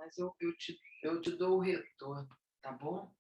mas eu te dou o retorno, tá bom?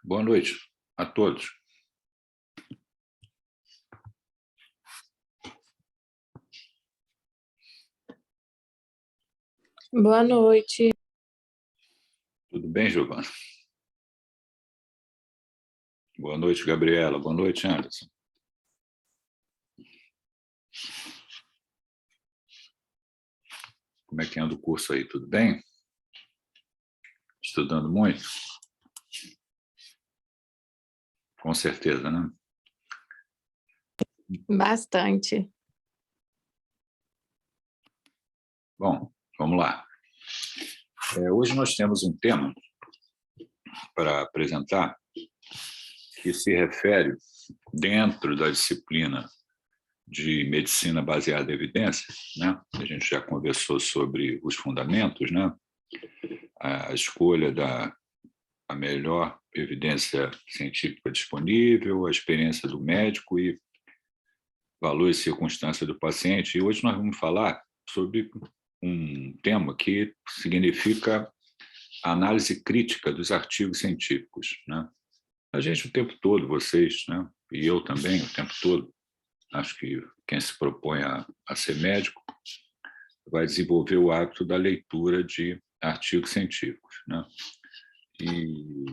Boa noite a todos. Boa noite. Tudo bem, Giovana? Boa noite, Gabriela. Boa noite, Anderson. Como é que anda o curso aí? Tudo bem? Estudando muito? Com certeza, né? Bastante. Bom, vamos lá. Hoje nós temos um tema para apresentar que se refere, dentro da disciplina de medicina baseada em evidências, né? A gente já conversou sobre os fundamentos, né? A escolha da melhor evidência científica disponível, a experiência do médico e valor e circunstância do paciente. E hoje nós vamos falar sobre um tema que significa a análise crítica dos artigos científicos, né? A gente o tempo todo, vocês, né? E eu também o tempo todo, acho que quem se propõe a ser médico vai desenvolver o hábito da leitura de artigos científicos, né? E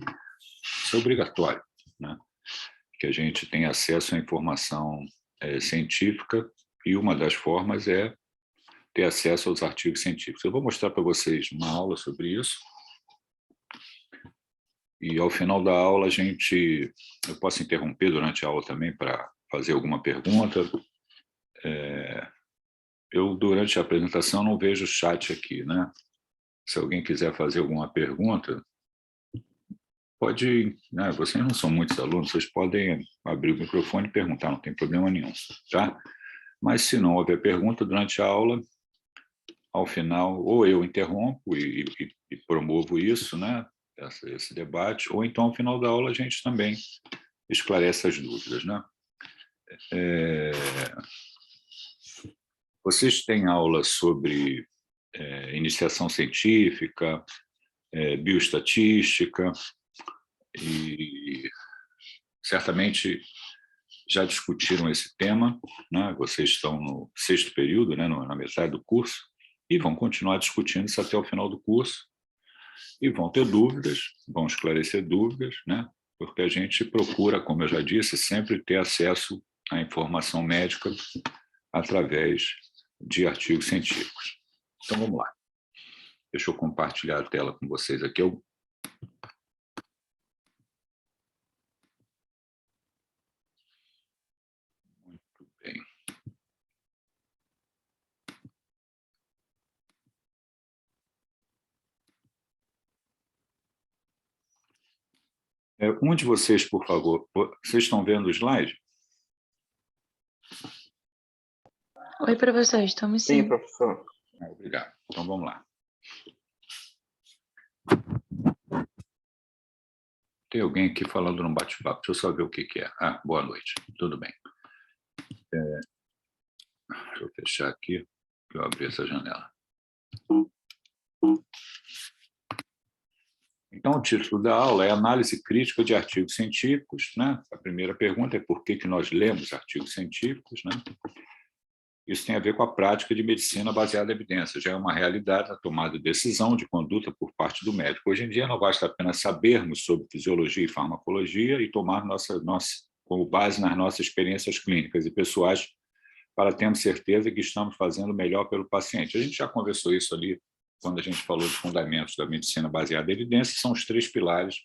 isso é obrigatório, né? Que a gente tenha acesso à informação científica, e uma das formas é ter acesso aos artigos científicos. Eu vou mostrar para vocês uma aula sobre isso, e ao final da aula eu posso interromper durante a aula também para fazer alguma pergunta. Eu, durante a apresentação, não vejo o chat aqui, né? Se alguém quiser fazer alguma pergunta, pode, né? Vocês não são muitos alunos, vocês podem abrir o microfone e perguntar, não tem problema nenhum, tá? Mas se não houver pergunta durante a aula, ao final, ou eu interrompo e promovo isso, né? Esse debate, ou então, ao final da aula, a gente também esclarece as dúvidas, né? Vocês têm aula sobre iniciação científica, bioestatística, e certamente já discutiram esse tema, né? Vocês estão no 6º período, né? Na metade do curso, e vão continuar discutindo isso até o final do curso, e vão ter dúvidas, vão esclarecer dúvidas, né? Porque a gente procura, como eu já disse, sempre ter acesso à informação médica através de artigos científicos. Então, vamos lá. Deixa eu compartilhar a tela com vocês aqui. Muito bem. Um de vocês, por favor, vocês estão vendo o slide? Oi, professor, estamos sim. Sim, professor. Obrigado. Então, vamos lá. Tem alguém aqui falando no bate-papo. Deixa eu só ver o que é. Boa noite. Tudo bem. Deixa eu fechar aqui, que eu abri essa janela. Então, o título da aula é Análise Crítica de Artigos Científicos, né? A primeira pergunta é por que nós lemos artigos científicos, né? Isso tem a ver com a prática de medicina baseada em evidência. Já é uma realidade a tomada de decisão de conduta por parte do médico. Hoje em dia, não basta apenas sabermos sobre fisiologia e farmacologia e tomar como base nas nossas experiências clínicas e pessoais para termos certeza que estamos fazendo o melhor pelo paciente. A gente já conversou isso ali quando a gente falou de fundamentos da medicina baseada em evidência, são os 3 pilares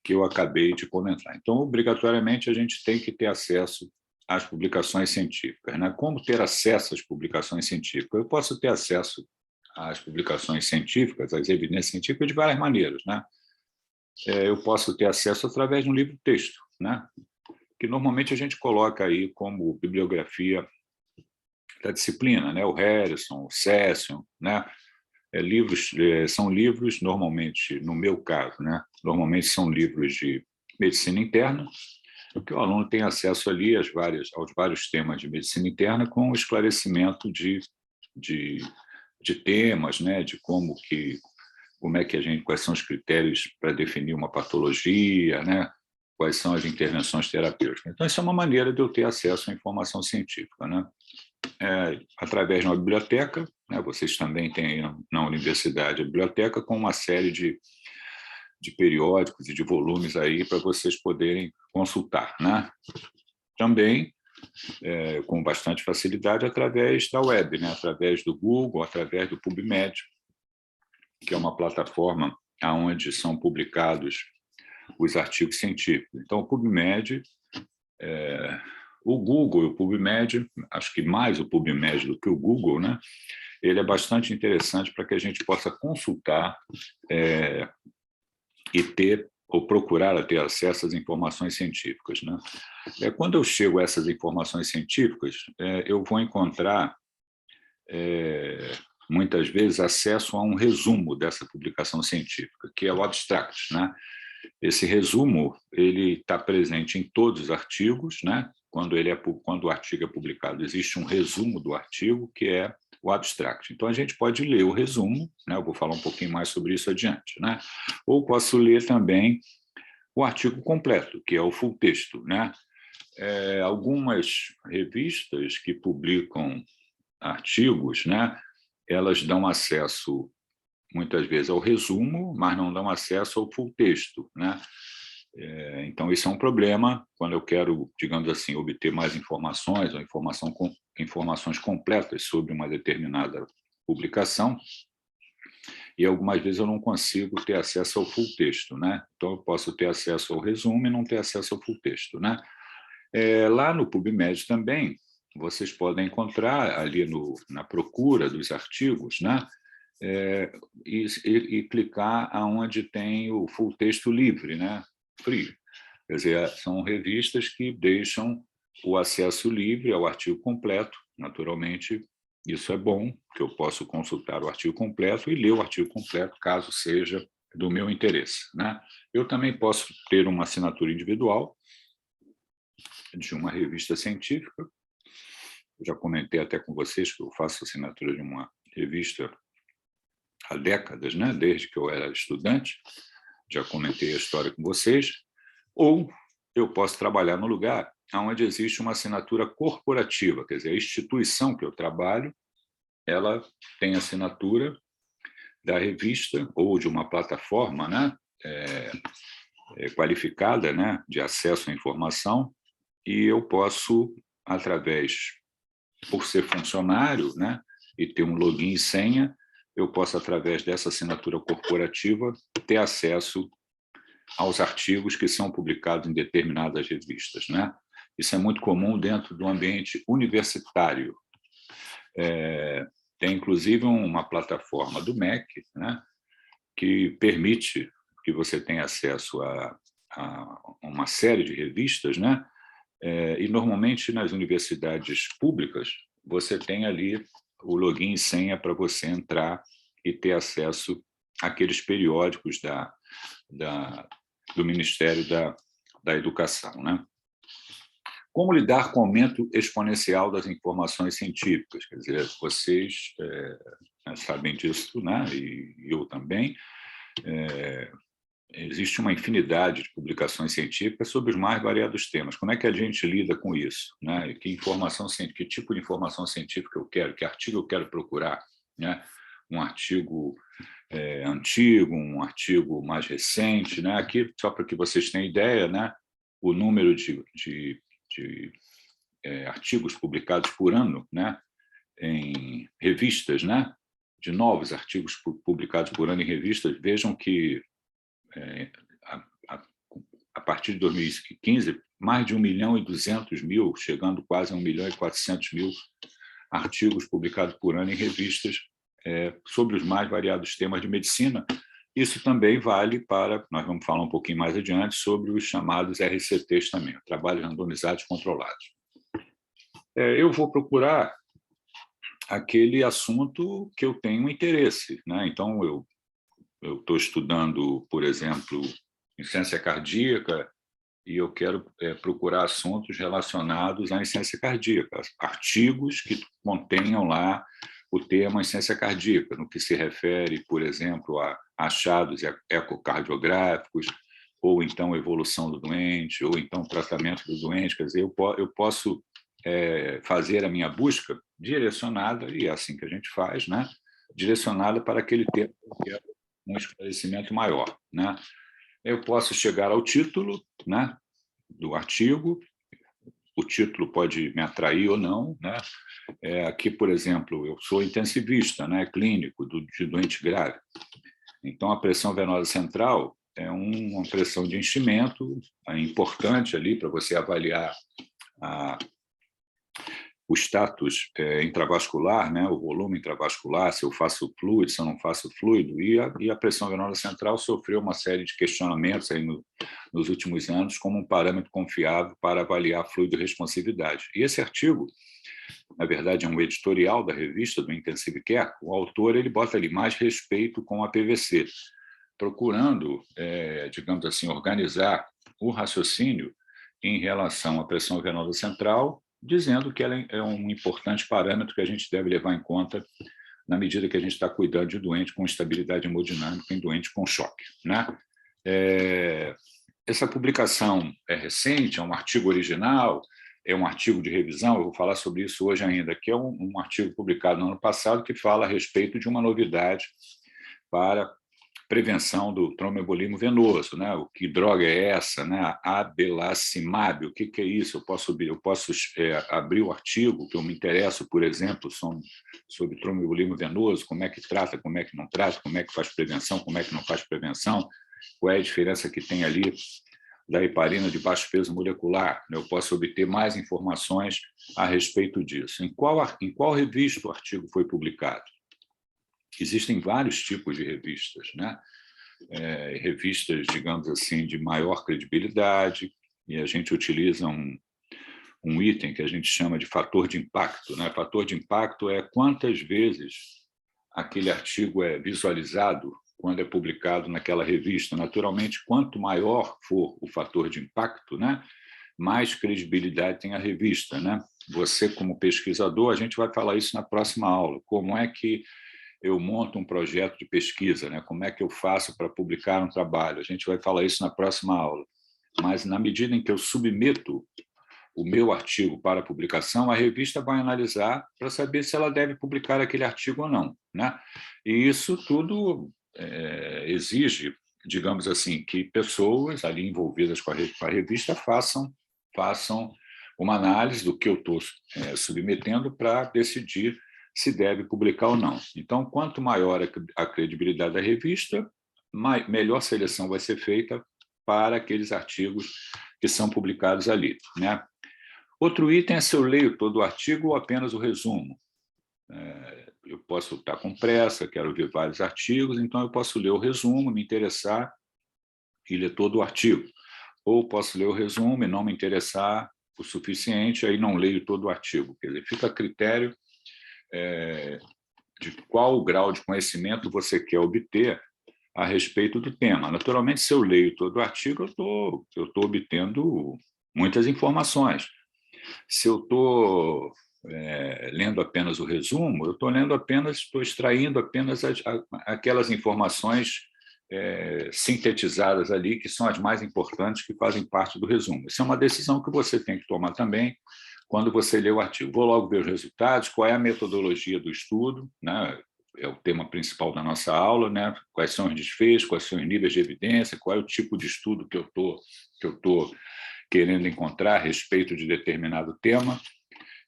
que eu acabei de comentar. Então, obrigatoriamente, a gente tem que ter acesso às publicações científicas, né? Como ter acesso às publicações científicas? Eu posso ter acesso às publicações científicas, às evidências científicas, de várias maneiras, né? Eu posso ter acesso através de um livro-texto, né? Que normalmente a gente coloca aí como bibliografia da disciplina, né? O Harrison, o Session, né? São livros, normalmente, no meu caso, né? Normalmente são livros de medicina interna, que o aluno tem acesso ali aos vários temas de medicina interna, com o esclarecimento de temas, né? De como que como é que quais são os critérios para definir uma patologia, né? Quais são as intervenções terapêuticas. Então, isso é uma maneira de eu ter acesso à informação científica, né? Através de uma biblioteca, né? Vocês também têm na universidade a biblioteca com uma série de periódicos e de volumes aí para vocês poderem consultar, né? Também, com bastante facilidade, através da web, né? Através do Google, através do PubMed, que é uma plataforma onde são publicados os artigos científicos. Então, o PubMed, o Google e o PubMed, acho que mais o PubMed do que o Google, né? Ele é bastante interessante para que a gente possa consultar e ter ou procurar ter acesso às informações científicas, né? Quando eu chego a essas informações científicas, eu vou encontrar, muitas vezes, acesso a um resumo dessa publicação científica, que é o abstract, né? Esse resumo ele está presente em todos os artigos, né? Quando o artigo é publicado, existe um resumo do artigo, que é o abstract. Então, a gente pode ler o resumo, né? Eu vou falar um pouquinho mais sobre isso adiante, né? Ou posso ler também o artigo completo, que é o full texto, né? Algumas revistas que publicam artigos, né? Elas dão acesso, muitas vezes, ao resumo, mas não dão acesso ao full texto, né? Então, isso é um problema quando eu quero, digamos assim, obter mais informações ou informações completas sobre uma determinada publicação, e algumas vezes eu não consigo ter acesso ao full texto, né? Então, eu posso ter acesso ao resumo e não ter acesso ao full texto, né? Lá no PubMed também, vocês podem encontrar ali na procura dos artigos, né? E clicar aonde tem o full texto livre, né? Free. Quer dizer, são revistas que deixam o acesso livre ao artigo completo. Naturalmente, isso é bom, que eu posso consultar o artigo completo e ler o artigo completo, caso seja do meu interesse, né? Eu também posso ter uma assinatura individual de uma revista científica. Eu já comentei até com vocês que eu faço assinatura de uma revista há décadas, né? Desde que eu era estudante. Já comentei a história com vocês. Ou eu posso trabalhar no lugar onde existe uma assinatura corporativa, quer dizer, a instituição que eu trabalho, ela tem assinatura da revista ou de uma plataforma, né? Qualificada, né? De acesso à informação, e eu posso, por ser funcionário, né? E ter um login e senha, eu posso, através dessa assinatura corporativa, ter acesso aos artigos que são publicados em determinadas revistas, né? Isso é muito comum dentro do ambiente universitário. Tem, inclusive, uma plataforma do MEC, né? Que permite que você tenha acesso a uma série de revistas, né? E, normalmente, nas universidades públicas, você tem ali o login e senha para você entrar e ter acesso àqueles periódicos do Ministério da Educação, né? Como lidar com o aumento exponencial das informações científicas? Quer dizer, vocês sabem disso, né? E eu também. Existe uma infinidade de publicações científicas sobre os mais variados temas. Como é que a gente lida com isso, né? E que tipo de informação científica eu quero, que artigo eu quero procurar, né? Um artigo antigo, um artigo mais recente, né? Aqui, só para que vocês tenham ideia, né? O número de artigos publicados por ano, né? Em revistas, né? De novos artigos publicados por ano em revistas. Vejam que a partir de 2015, mais de 1.200.000, chegando quase a 1.400.000 artigos publicados por ano em revistas sobre os mais variados temas de medicina. Isso também vale para, nós vamos falar um pouquinho mais adiante, sobre os chamados RCTs também, trabalhos randomizados controlados. Eu vou procurar aquele assunto que eu tenho interesse, né? Então, eu estou estudando, por exemplo, insuficiência cardíaca, e eu quero procurar assuntos relacionados à insuficiência cardíaca, artigos que contenham lá o tema insuficiência cardíaca, no que se refere, por exemplo, à achados ecocardiográficos, ou então evolução do doente, ou então tratamento do doente. Quer dizer, eu posso fazer a minha busca direcionada, e é assim que a gente faz, né? Direcionada para aquele tema que é um esclarecimento maior, né? Eu posso chegar ao título, né, do artigo, o título pode me atrair ou não, né? Aqui, por exemplo, eu sou intensivista, né, clínico de doente grave. Então, a pressão venosa central é uma pressão de enchimento importante ali para você avaliar o status intravascular, né, o volume intravascular, se eu faço fluido, se eu não faço fluido, e a pressão venosa central sofreu uma série de questionamentos aí nos últimos anos como um parâmetro confiável para avaliar a fluido-responsividade. E esse artigo, na verdade, é um editorial da revista do Intensive Care. O autor ele bota ali mais respeito com a PVC, procurando, digamos assim, organizar o raciocínio em relação à pressão venosa central, dizendo que ela é um importante parâmetro que a gente deve levar em conta na medida que a gente está cuidando de doente com instabilidade hemodinâmica em doente com choque, né? Essa publicação é recente, é um artigo original, é um artigo de revisão, eu vou falar sobre isso hoje ainda, que é um artigo publicado no ano passado que fala a respeito de uma novidade para prevenção do tromboembolismo venoso, né? O que droga é essa, né? Abelacimab, o que é isso? Eu posso abrir o artigo que eu me interesso, por exemplo, sobre tromboembolismo venoso, como é que trata, como é que não trata, como é que faz prevenção, como é que não faz prevenção, qual é a diferença que tem ali da heparina de baixo peso molecular. Eu posso obter mais informações a respeito disso. Em qual revista o artigo foi publicado? Existem vários tipos de revistas, né? Revistas, digamos assim, de maior credibilidade, e a gente utiliza um item que a gente chama de fator de impacto, né? Fator de impacto é quantas vezes aquele artigo é visualizado quando é publicado naquela revista. Naturalmente, quanto maior for o fator de impacto, né, mais credibilidade tem a revista, né? Você, como pesquisador, a gente vai falar isso na próxima aula. Como é que eu monto um projeto de pesquisa, né? Como é que eu faço para publicar um trabalho? A gente vai falar isso na próxima aula. Mas, na medida em que eu submeto o meu artigo para publicação, a revista vai analisar para saber se ela deve publicar aquele artigo ou não, né? E isso tudo exige, digamos assim, que pessoas ali envolvidas com a revista façam uma análise do que eu estou submetendo para decidir se deve publicar ou não. Então, quanto maior a credibilidade da revista, melhor seleção vai ser feita para aqueles artigos que são publicados ali, né? Outro item é se eu leio todo o artigo ou apenas o resumo. Eu posso estar com pressa, quero ver vários artigos, então eu posso ler o resumo, me interessar e ler todo o artigo. Ou posso ler o resumo e não me interessar o suficiente, aí não leio todo o artigo. Quer dizer, fica a critério de qual grau de conhecimento você quer obter a respeito do tema. Naturalmente, se eu leio todo o artigo, eu estou obtendo muitas informações. Se eu estou lendo apenas o resumo, eu estou extraindo apenas aquelas informações sintetizadas ali, que são as mais importantes, que fazem parte do resumo. Isso é uma decisão que você tem que tomar também quando você lê o artigo. Vou logo ver os resultados, qual é a metodologia do estudo, né? É o tema principal da nossa aula, né? Quais são os desfechos, quais são os níveis de evidência, qual é o tipo de estudo que eu estou querendo encontrar a respeito de determinado tema.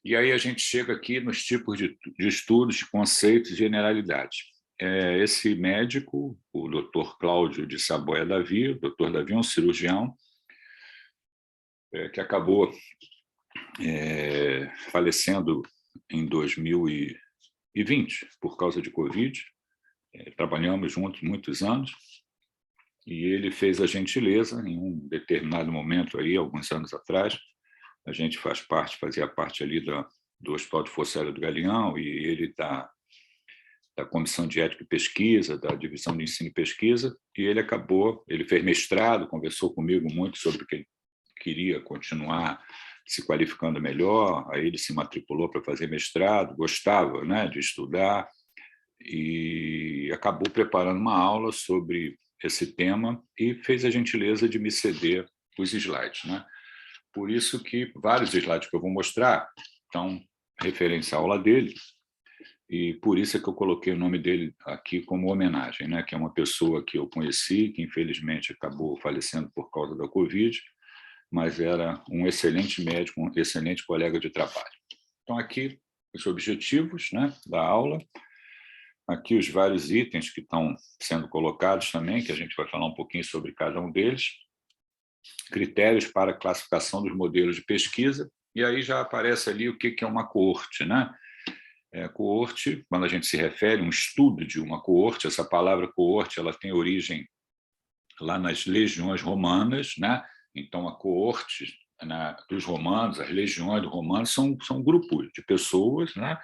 E aí a gente chega aqui nos tipos de estudos, de conceitos e generalidades. Esse médico, o Dr. Cláudio de Saboia Davi, o Dr. Davi é um cirurgião que acabou falecendo em 2020 por causa de Covid. Trabalhamos juntos muitos anos e ele fez a gentileza, em um determinado momento, aí, alguns anos atrás, a gente fazia parte ali do Hospital de Força Aérea do Galeão, e ele da Comissão de Ética e Pesquisa, da Divisão de Ensino e Pesquisa, e ele fez mestrado, conversou comigo muito sobre o que ele queria continuar se qualificando melhor, aí ele se matriculou para fazer mestrado, gostava, né, de estudar, e acabou preparando uma aula sobre esse tema e fez a gentileza de me ceder os slides, né? Por isso que vários slides que eu vou mostrar estão referência à aula dele, e por isso é que eu coloquei o nome dele aqui como homenagem, né? Que é uma pessoa que eu conheci, que infelizmente acabou falecendo por causa da Covid, mas era um excelente médico, um excelente colega de trabalho. Então, aqui os objetivos, né, da aula, aqui os vários itens que estão sendo colocados também, que a gente vai falar um pouquinho sobre cada um deles, critérios para a classificação dos modelos de pesquisa, e aí já aparece ali o que é uma coorte, né? Coorte, quando a gente se refere a um estudo de uma coorte, essa palavra coorte ela tem origem lá nas legiões romanas, né? Então, a coorte dos romanos, as legiões dos romanos, são grupos de pessoas, né?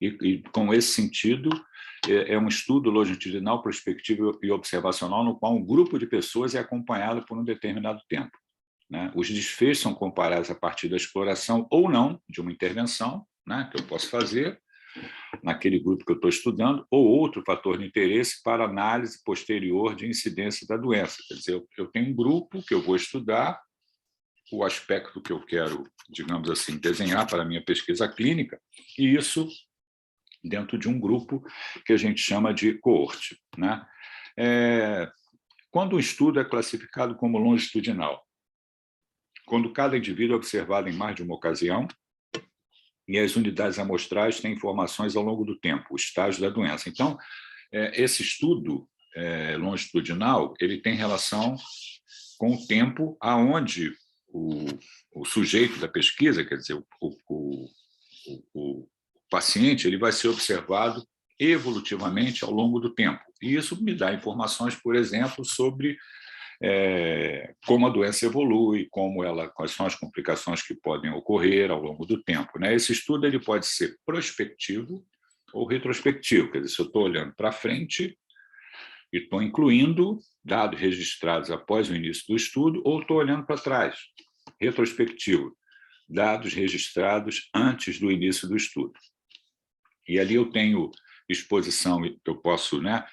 E com esse sentido, é um estudo longitudinal, prospectivo e observacional, no qual um grupo de pessoas é acompanhado por um determinado tempo, né? Os desfechos são comparados a partir da exploração ou não de uma intervenção, né, que eu posso fazer naquele grupo que eu estou estudando, ou outro fator de interesse para análise posterior de incidência da doença. Quer dizer, eu tenho um grupo que eu vou estudar, o aspecto que eu quero, digamos assim, desenhar para a minha pesquisa clínica, e isso dentro de um grupo que a gente chama de coorte, né? Quando um estudo é classificado como longitudinal, quando cada indivíduo é observado em mais de uma ocasião, e as unidades amostrais têm informações ao longo do tempo, o estágio da doença. Então, esse estudo longitudinal ele tem relação com o tempo aonde o sujeito da pesquisa, quer dizer, o paciente, ele vai ser observado evolutivamente ao longo do tempo. E isso me dá informações, por exemplo, sobre como a doença evolui, quais são as complicações que podem ocorrer ao longo do tempo, né? Esse estudo ele pode ser prospectivo ou retrospectivo, quer dizer, se eu estou olhando para frente e estou incluindo dados registrados após o início do estudo, ou estou olhando para trás, retrospectivo, dados registrados antes do início do estudo. E ali eu tenho exposição, eu posso, né,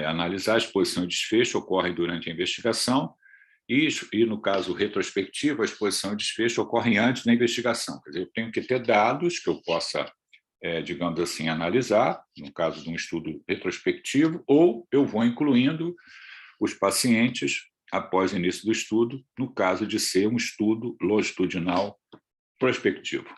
analisar a exposição e desfecho, ocorre durante a investigação, e no caso retrospectivo, a exposição e desfecho ocorrem antes da investigação. Quer dizer, eu tenho que ter dados que eu possa, digamos assim, analisar, no caso de um estudo retrospectivo, ou eu vou incluindo os pacientes após o início do estudo, no caso de ser um estudo longitudinal prospectivo.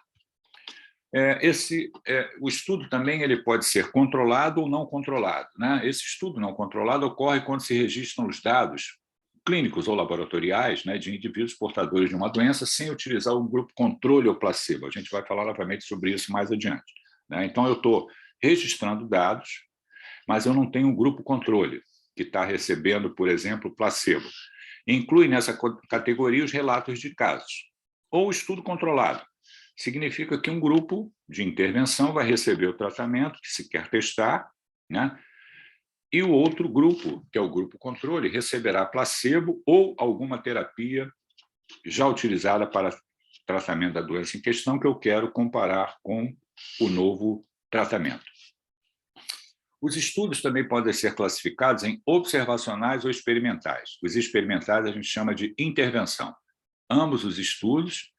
O estudo também ele pode ser controlado ou não controlado, né? Esse estudo não controlado ocorre quando se registram os dados clínicos ou laboratoriais, né, de indivíduos portadores de uma doença sem utilizar um grupo controle ou placebo. A gente vai falar novamente sobre isso mais adiante, né? Então, eu estou registrando dados, mas eu não tenho um grupo controle que está recebendo, por exemplo, placebo. Inclui nessa categoria os relatos de casos. Ou estudo controlado. Significa que um grupo de intervenção vai receber o tratamento que se quer testar, né? E o outro grupo, que é o grupo controle, receberá placebo ou alguma terapia já utilizada para tratamento da doença em questão que eu quero comparar com o novo tratamento. Os estudos também podem ser classificados em observacionais ou experimentais. Os experimentais a gente chama de intervenção. Ambos os estudos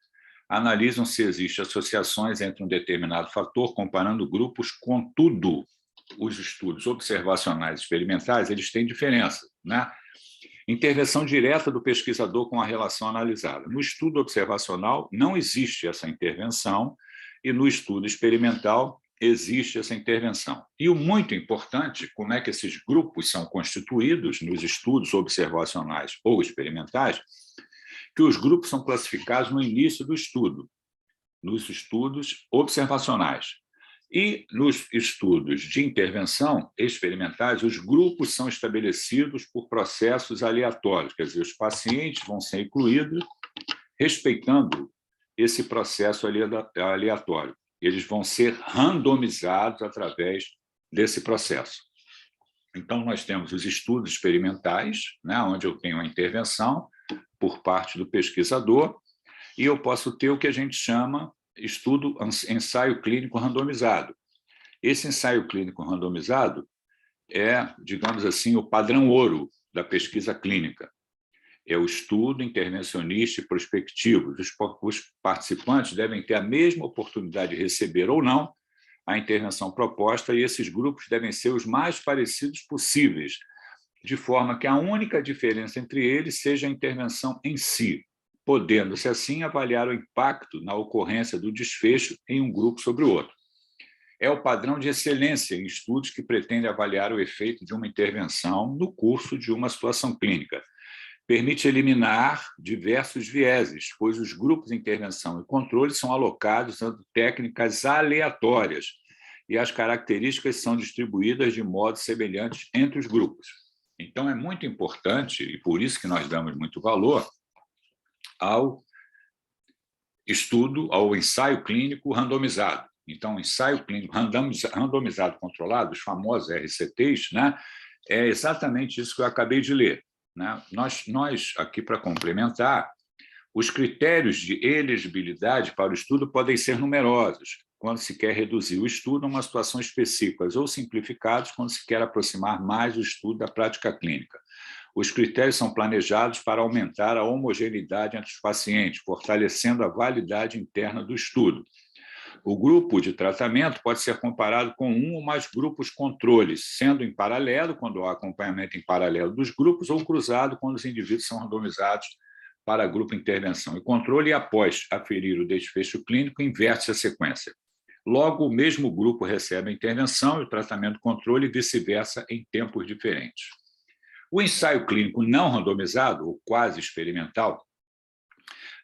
analisam se existem associações entre um determinado fator, comparando grupos, contudo, os estudos observacionais e experimentais, eles têm diferença, né? Intervenção direta do pesquisador com a relação analisada. No estudo observacional, não existe essa intervenção, e no estudo experimental, existe essa intervenção. E o muito importante, como é que esses grupos são constituídos nos estudos observacionais ou experimentais, que os grupos são classificados no início do estudo, nos estudos observacionais. E nos estudos de intervenção experimentais, os grupos são estabelecidos por processos aleatórios, quer dizer, os pacientes vão ser incluídos respeitando esse processo aleatório. Eles vão ser randomizados através desse processo. Então, nós temos os estudos experimentais, né, onde eu tenho a intervenção por parte do pesquisador, e eu posso ter o que a gente chama ensaio clínico randomizado. Esse ensaio clínico randomizado, é, digamos assim, o padrão ouro da pesquisa clínica. É o estudo intervencionista e prospectivo. Os participantes devem ter a mesma oportunidade de receber ou não a intervenção proposta, e esses grupos devem ser os mais parecidos possíveis, de forma que a única diferença entre eles seja a intervenção em si, podendo-se assim avaliar o impacto na ocorrência do desfecho em um grupo sobre o outro. É o padrão de excelência em estudos que pretende avaliar o efeito de uma intervenção no curso de uma situação clínica. Permite eliminar diversos vieses, pois os grupos de intervenção e controle são alocados usando técnicas aleatórias e as características são distribuídas de modo semelhante entre os grupos. Então, é muito importante, e por isso que nós damos muito valor, ao estudo, ao ensaio clínico randomizado. Então, o ensaio clínico randomizado controlado, os famosos RCTs, né, é exatamente isso que eu acabei de ler. Né? Nós, aqui para complementar, os critérios de elegibilidade para o estudo podem ser numerosos, quando se quer reduzir o estudo a uma situação específica, ou simplificados, quando se quer aproximar mais o estudo da prática clínica. Os critérios são planejados para aumentar a homogeneidade entre os pacientes, fortalecendo a validade interna do estudo. O grupo de tratamento pode ser comparado com um ou mais grupos controles, sendo em paralelo, quando há acompanhamento em paralelo dos grupos, ou cruzado, quando os indivíduos são randomizados para grupo intervenção e controle, e após aferir o desfecho clínico, inverte a sequência. Logo, o mesmo grupo recebe a intervenção e o tratamento controle, e vice-versa, em tempos diferentes. O ensaio clínico não randomizado, ou quase experimental,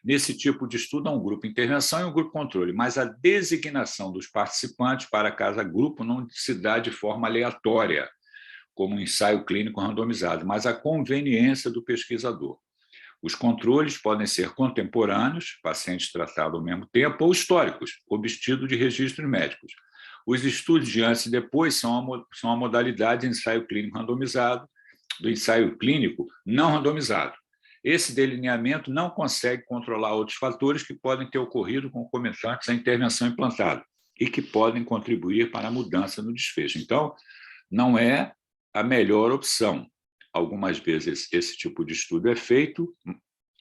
nesse tipo de estudo, há um grupo intervenção e um grupo controle, mas a designação dos participantes para cada grupo não se dá de forma aleatória, como um ensaio clínico randomizado, mas a conveniência do pesquisador. Os controles podem ser contemporâneos, pacientes tratados ao mesmo tempo, ou históricos, obtidos de registros médicos. Os estudos de antes e depois são a modalidade de ensaio clínico randomizado, do ensaio clínico não randomizado. Esse delineamento não consegue controlar outros fatores que podem ter ocorrido concomitantes à intervenção implantada e que podem contribuir para a mudança no desfecho. Então, não é a melhor opção. Algumas vezes esse tipo de estudo é feito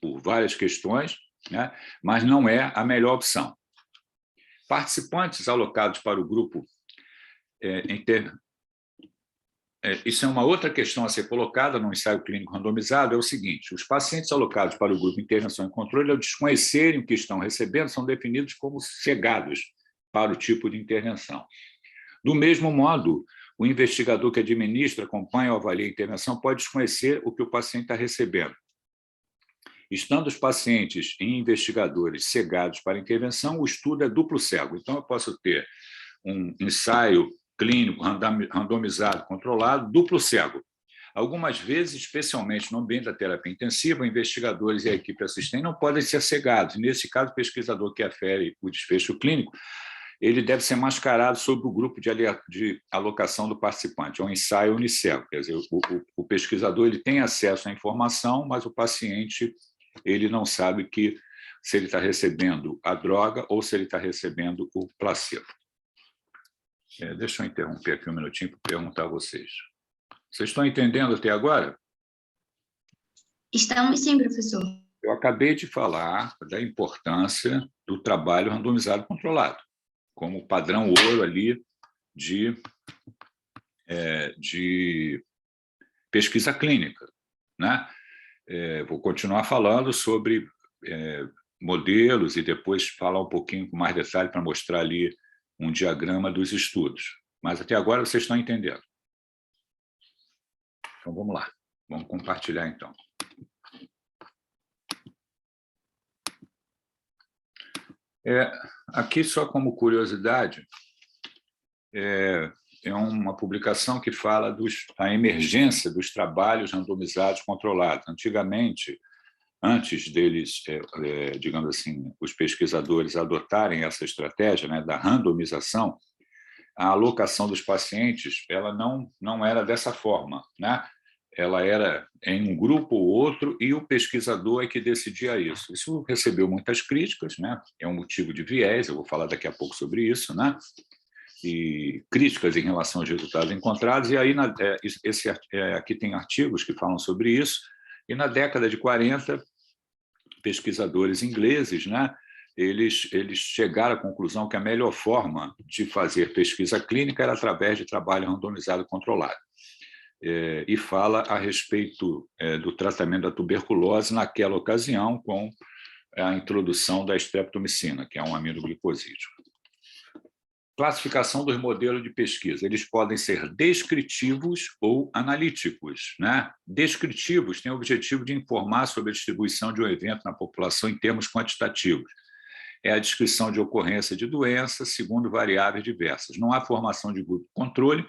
por várias questões, né? Mas não é a melhor opção. Participantes alocados para o grupo isso é uma outra questão a ser colocada no ensaio clínico randomizado, é o seguinte: os pacientes alocados para o grupo intervenção e controle, ao desconhecerem o que estão recebendo, são definidos como cegados para o tipo de intervenção. Do mesmo modo, o investigador que administra, acompanha ou avalia a intervenção pode desconhecer o que o paciente está recebendo. Estando os pacientes e investigadores cegados para a intervenção, o estudo é duplo cego. Então, eu posso ter um ensaio clínico randomizado, controlado, duplo cego. Algumas vezes, especialmente no ambiente da terapia intensiva, investigadores e a equipe assistente não podem ser cegados. Nesse caso, o pesquisador que afere o desfecho clínico, ele deve ser mascarado sobre o grupo de alocação do participante, é um ensaio unicego. Quer dizer, o pesquisador ele tem acesso à informação, mas o paciente ele não sabe se ele está recebendo a droga ou se ele está recebendo o placebo. Deixa eu interromper aqui um minutinho para perguntar a vocês. Vocês estão entendendo até agora? Estamos sim, professor. Eu acabei de falar da importância do trabalho randomizado controlado, como padrão ouro ali de pesquisa clínica. Né? Vou continuar falando sobre modelos e depois falar um pouquinho com mais detalhe para mostrar ali um diagrama dos estudos. Mas até agora vocês estão entendendo. Então, vamos lá. Vamos compartilhar, então. Aqui, só como curiosidade, é uma publicação que fala da emergência dos trabalhos randomizados controlados. Antigamente, antes deles, digamos assim, os pesquisadores adotarem essa estratégia, né, da randomização, a alocação dos pacientes ela não era dessa forma, né? Ela era em um grupo ou outro e o pesquisador é que decidia isso. Isso recebeu muitas críticas, né? É um motivo de viés, eu vou falar daqui a pouco sobre isso, né? e críticas em relação aos resultados encontrados, e aí aqui tem artigos que falam sobre isso, e na década de 40, pesquisadores ingleses, né, eles chegaram à conclusão que a melhor forma de fazer pesquisa clínica era através de trabalho randomizado controlado. E fala a respeito do tratamento da tuberculose naquela ocasião com a introdução da streptomicina, que é um aminoglicosídeo. Classificação dos modelos de pesquisa. Eles podem ser descritivos ou analíticos, né? Descritivos têm o objetivo de informar sobre a distribuição de um evento na população em termos quantitativos. É a descrição de ocorrência de doença segundo variáveis diversas. Não há formação de grupo controle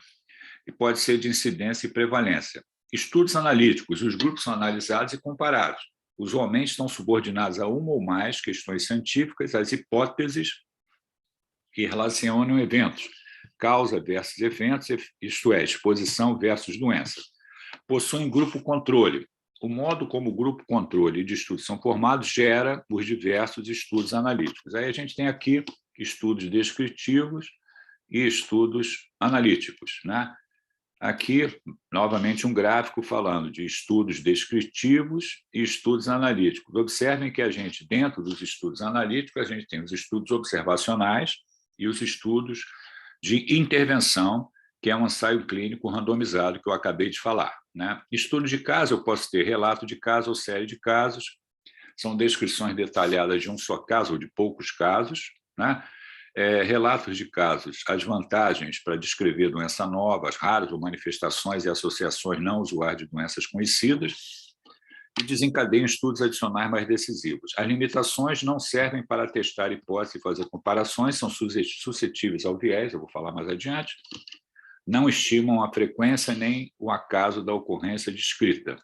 e pode ser de incidência e prevalência. Estudos analíticos. Os grupos são analisados e comparados. Usualmente estão subordinados a uma ou mais questões científicas, as hipóteses que relacionam eventos, causa versus eventos, isto é, exposição versus doença. Possuem grupo controle. O modo como o grupo controle de estudos são formados gera os diversos estudos analíticos. Aí a gente tem aqui estudos descritivos e estudos analíticos, né? Aqui, novamente, um gráfico falando de estudos descritivos e estudos analíticos. Observem que a gente, dentro dos estudos analíticos, a gente tem os estudos observacionais e os estudos de intervenção, que é um ensaio clínico randomizado que eu acabei de falar, né? Estudo de caso, eu posso ter relato de caso ou série de casos, são descrições detalhadas de um só caso ou de poucos casos, né? Relatos de casos, as vantagens para descrever doença nova, as raras ou manifestações e associações não usuais de doenças conhecidas, e desencadeiam estudos adicionais mais decisivos. As limitações não servem para testar hipóteses e fazer comparações, são suscetíveis ao viés, eu vou falar mais adiante, não estimam a frequência nem o acaso da ocorrência descrita.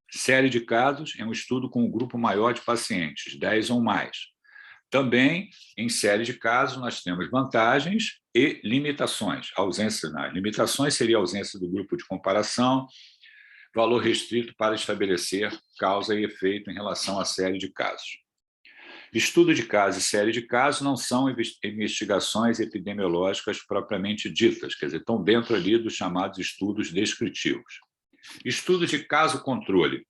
Série de casos é um estudo com um grupo maior de pacientes, 10 ou mais. Também, em série de casos, nós temos vantagens e limitações. Limitações seria a ausência do grupo de comparação, valor restrito para estabelecer causa e efeito em relação à série de casos. Estudo de casos e série de casos não são investigações epidemiológicas propriamente ditas, quer dizer, estão dentro ali dos chamados estudos descritivos. Estudo de caso-controle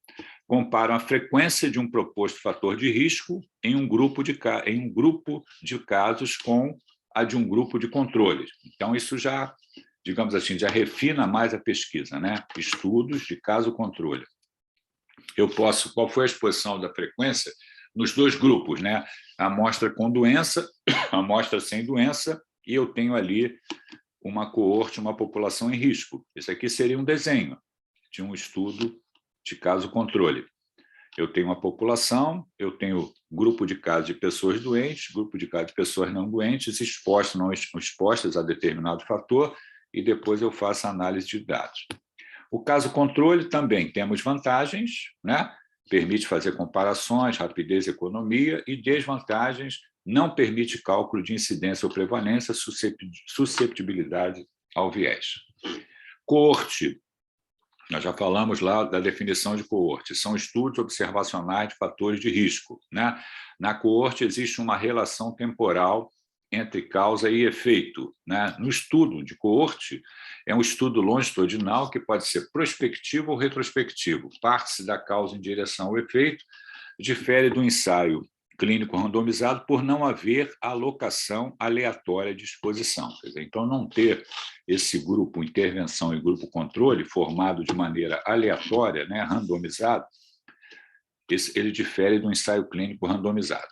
comparam a frequência de um proposto fator de risco em um grupo de casos com a de um grupo de controle. Então, isso já, digamos assim, já refina mais a pesquisa, né? Estudos de caso-controle. Qual foi a exposição da frequência nos dois grupos, né? A amostra com doença, a amostra sem doença, e eu tenho ali uma coorte, uma população em risco. Esse aqui seria um desenho de um estudo de caso-controle. Eu tenho uma população, eu tenho grupo de casos de pessoas doentes, grupo de casos de pessoas não doentes, expostas, não expostas a determinado fator, e depois eu faço a análise de dados. O caso-controle também temos vantagens, né? Permite fazer comparações, rapidez e economia, e desvantagens, não permite cálculo de incidência ou prevalência, susceptibilidade ao viés. Coorte. Nós já falamos lá da definição de coorte. São estudos observacionais de fatores de risco, né? Na coorte existe uma relação temporal entre causa e efeito, né? No estudo de coorte, é um estudo longitudinal que pode ser prospectivo ou retrospectivo. Parte-se da causa em direção ao efeito, difere do ensaio clínico randomizado por não haver alocação aleatória de exposição. Quer dizer, então, não ter esse grupo intervenção e grupo controle formado de maneira aleatória, né, randomizado, ele difere do ensaio clínico randomizado.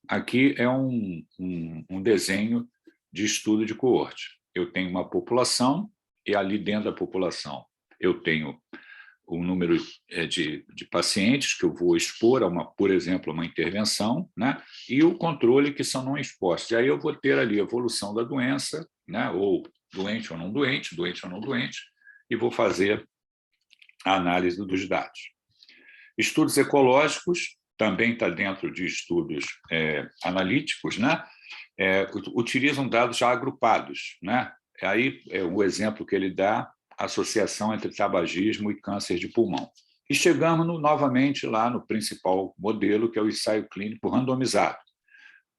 Aqui é um desenho de estudo de coorte. Eu tenho uma população e ali dentro da população eu tenho o número de pacientes que eu vou expor a por exemplo, uma intervenção, né? E o controle que são não expostos. E aí eu vou ter ali a evolução da doença, né? Ou doente ou não doente, e vou fazer a análise dos dados. Estudos ecológicos também está dentro de estudos analíticos, né? Utilizam dados já agrupados, né? Aí o exemplo que ele dá, associação entre tabagismo e câncer de pulmão. E chegamos novamente lá no principal modelo, que é o ensaio clínico randomizado.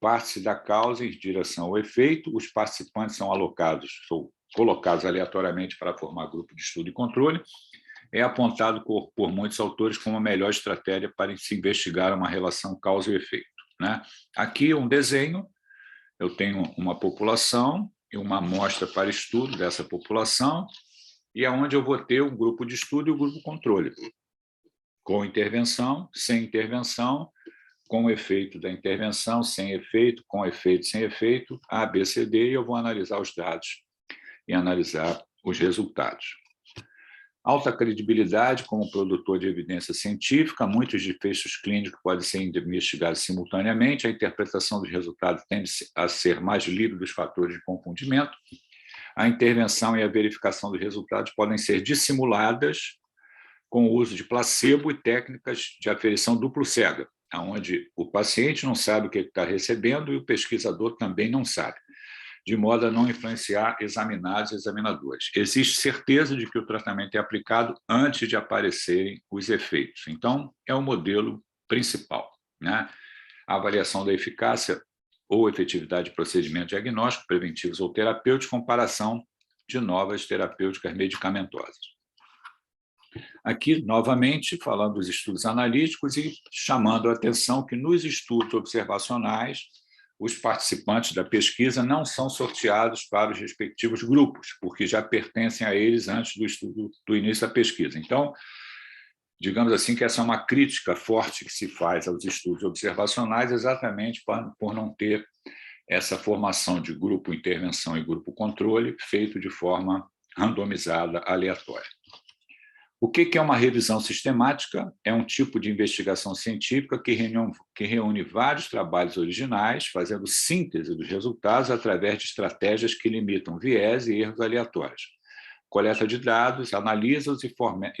parte-se da causa em direção ao efeito, os participantes são colocados aleatoriamente para formar grupo de estudo e controle, é apontado por muitos autores como a melhor estratégia para se investigar uma relação causa e efeito, né? Aqui um desenho, eu tenho uma população e uma amostra para estudo dessa população, e aonde eu vou ter um grupo de estudo e um grupo controle, com intervenção, sem intervenção, com efeito da intervenção, sem efeito, com efeito, sem efeito, A, B, C, D, e eu vou analisar os dados e analisar os resultados. Alta credibilidade como produtor de evidência científica, muitos desfechos clínicos podem ser investigados simultaneamente, a interpretação dos resultados tende a ser mais livre dos fatores de confundimento, a intervenção e a verificação dos resultados podem ser dissimuladas com o uso de placebo e técnicas de aferição duplo-cega, onde o paciente não sabe o que está recebendo e o pesquisador também não sabe, de modo a não influenciar examinados e examinadores. Existe certeza de que o tratamento é aplicado antes de aparecerem os efeitos. Então, é o modelo principal, né? A avaliação da eficácia ou efetividade de procedimentos diagnósticos, preventivos ou terapêuticos, comparação de novas terapêuticas medicamentosas. Aqui, novamente, falando dos estudos analíticos e chamando a atenção que nos estudos observacionais, os participantes da pesquisa não são sorteados para os respectivos grupos, porque já pertencem a eles antes do início da pesquisa. Então, digamos assim que essa é uma crítica forte que se faz aos estudos observacionais, exatamente por não ter essa formação de grupo intervenção e grupo controle feito de forma randomizada, aleatória. O que é uma revisão sistemática? É um tipo de investigação científica que reúne vários trabalhos originais, fazendo síntese dos resultados através de estratégias que limitam viés e erros aleatórios. Coleta de dados, analisa-os e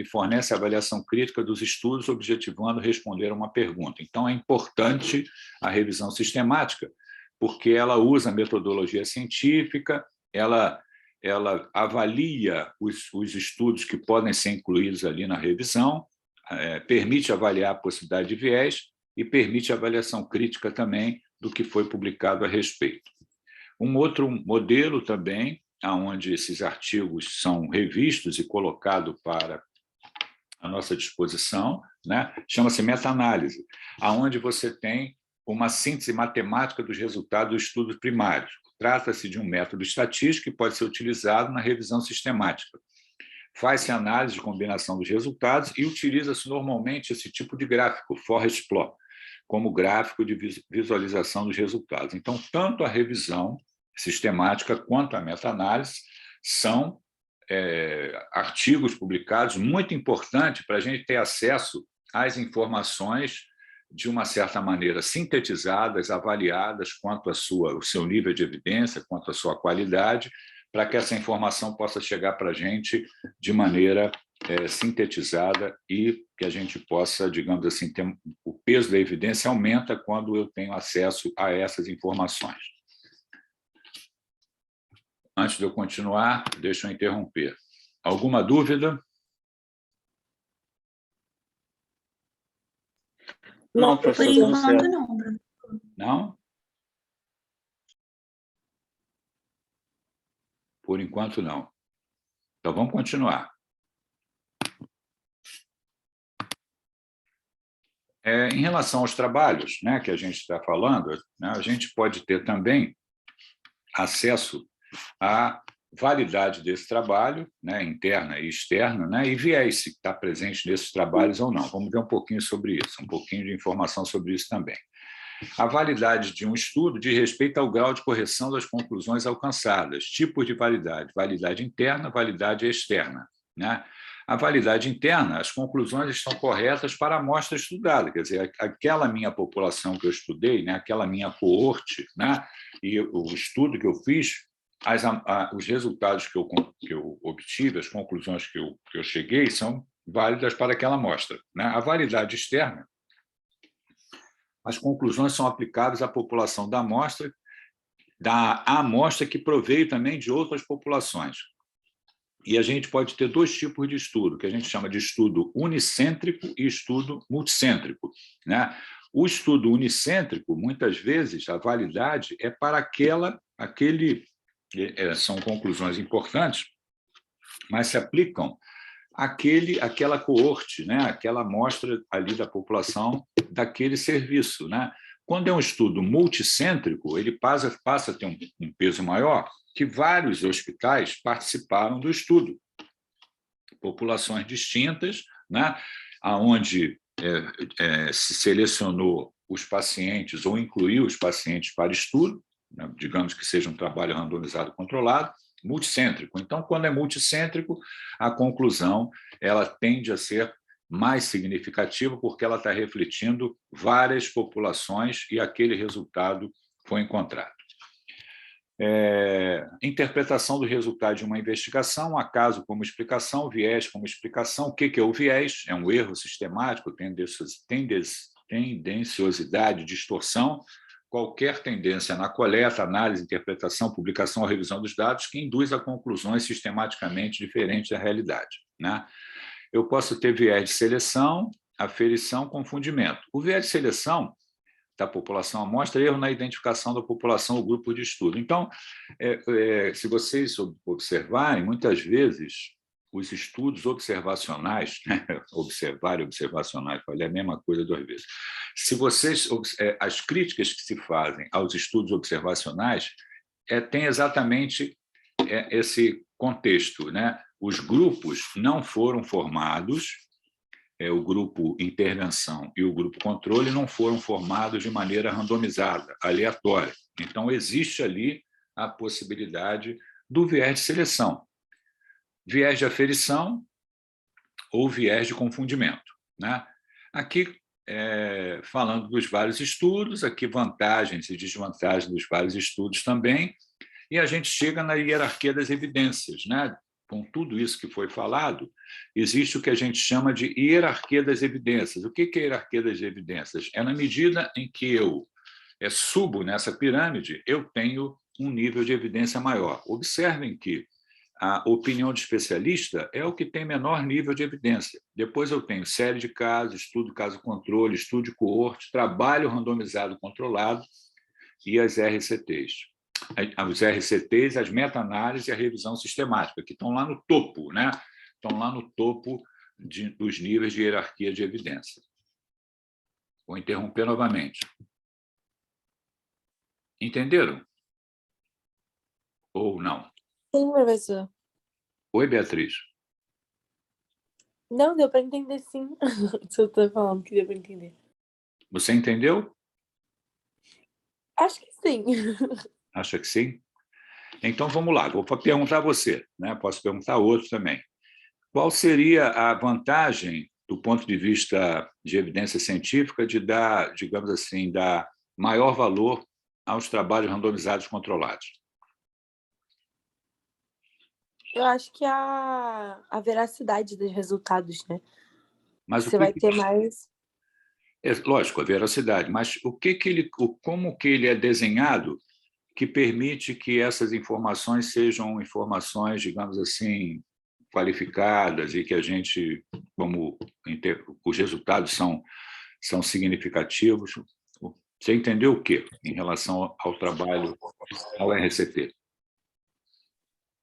fornece avaliação crítica dos estudos, objetivando responder a uma pergunta. Então, é importante a revisão sistemática, porque ela usa metodologia científica, ela avalia os estudos que podem ser incluídos ali na revisão, permite avaliar a possibilidade de viés e permite avaliação crítica também do que foi publicado a respeito. Um outro modelo também, onde esses artigos são revistos e colocados para a nossa disposição, né, chama-se meta-análise, onde você tem uma síntese matemática dos resultados dos estudos primários. Trata-se de um método estatístico que pode ser utilizado na revisão sistemática. Faz-se análise de combinação dos resultados e utiliza-se normalmente esse tipo de gráfico, forest plot, como gráfico de visualização dos resultados. Então, tanto a revisão sistemática quanto a meta-análise são artigos publicados muito importantes para a gente ter acesso às informações de uma certa maneira sintetizadas, avaliadas quanto ao seu nível de evidência, quanto à sua qualidade, para que essa informação possa chegar para a gente de maneira sintetizada e que a gente possa, digamos assim, ter o peso da evidência aumenta quando eu tenho acesso a essas informações. Antes de eu continuar, deixa eu interromper. Alguma dúvida? Não, professor, por enquanto não, Bruno. Não? Por enquanto, não. Então, vamos continuar. Em relação aos trabalhos, né, que a gente está falando, né, a gente pode ter também acesso à validade desse trabalho, né, interna e externa, né, e viés, se está presente nesses trabalhos ou não. Vamos ver um pouquinho sobre isso, um pouquinho de informação sobre isso também. A validade de um estudo diz respeito ao grau de correção das conclusões alcançadas, tipos de validade, validade interna, validade externa, né? A validade interna, as conclusões estão corretas para a amostra estudada, quer dizer, aquela minha população que eu estudei, né, aquela minha coorte, né, e o estudo que eu fiz, os resultados que eu obtive, as conclusões que eu cheguei, são válidas para aquela amostra, né? A validade externa, as conclusões são aplicáveis à população da amostra que proveio também de outras populações. E a gente pode ter dois tipos de estudo, que a gente chama de estudo unicêntrico e estudo multicêntrico, né? O estudo unicêntrico, muitas vezes, a validade é para são conclusões importantes, mas se aplicam àquela coorte, né? Aquela amostra ali da população daquele serviço, né? Quando é um estudo multicêntrico, ele passa a ter um peso maior, que vários hospitais participaram do estudo. Populações distintas, né? Onde se selecionou os pacientes ou incluiu os pacientes para estudo, né? Digamos que seja um trabalho randomizado controlado, multicêntrico. Então, quando é multicêntrico, a conclusão ela tende a ser mais significativa porque ela está refletindo várias populações e aquele resultado foi encontrado. Interpretação do resultado de uma investigação, acaso como explicação, viés como explicação. O que é o viés? É um erro sistemático, tendenciosidade, distorção, qualquer tendência na coleta, análise, interpretação, publicação ou revisão dos dados que induz a conclusões sistematicamente diferentes da realidade, né? Eu posso ter viés de seleção, aferição, confundimento. O viés de seleção da população amostra erro na identificação da população ou grupo de estudo. Então, se vocês observarem, muitas vezes os estudos observacionais, né? Observar e observacionais, falei a mesma coisa duas vezes. Se vocês, as críticas que se fazem aos estudos observacionais têm exatamente esse contexto, né? Os grupos não foram formados, o grupo intervenção e o grupo controle não foram formados de maneira randomizada, aleatória. Então, existe ali a possibilidade do viés de seleção, viés de aferição ou viés de confundimento, né? Aqui, falando dos vários estudos, aqui vantagens e desvantagens dos vários estudos também, e a gente chega na hierarquia das evidências, né? Com tudo isso que foi falado, existe o que a gente chama de hierarquia das evidências. O que é a hierarquia das evidências? É na medida em que eu subo nessa pirâmide, eu tenho um nível de evidência maior. Observem que a opinião de especialista é o que tem menor nível de evidência. Depois eu tenho série de casos, estudo caso-controle, estudo de coorte, trabalho randomizado controlado e as RCTs. Os RCTs, as meta-análises e a revisão sistemática, que estão lá no topo, né? Estão lá no topo dos níveis de hierarquia de evidência. Vou interromper novamente. Entenderam? Ou não? Sim, professor. Oi, Beatriz. Não, deu para entender, sim. Se eu estou falando que deu para entender. Você entendeu? Acho que sim. Acha que sim? Então, vamos lá. Vou perguntar a você, né? Posso perguntar a outro também. Qual seria a vantagem, do ponto de vista de evidência científica, de dar, digamos assim, dar maior valor aos trabalhos randomizados controlados? Eu acho que a veracidade dos resultados, né? Mas você vai ter mais... Lógico, a veracidade, mas como que ele é desenhado que permite que essas informações sejam informações, digamos assim, qualificadas e que a gente, os resultados são significativos? Você entendeu o quê em relação ao trabalho, ao RCT?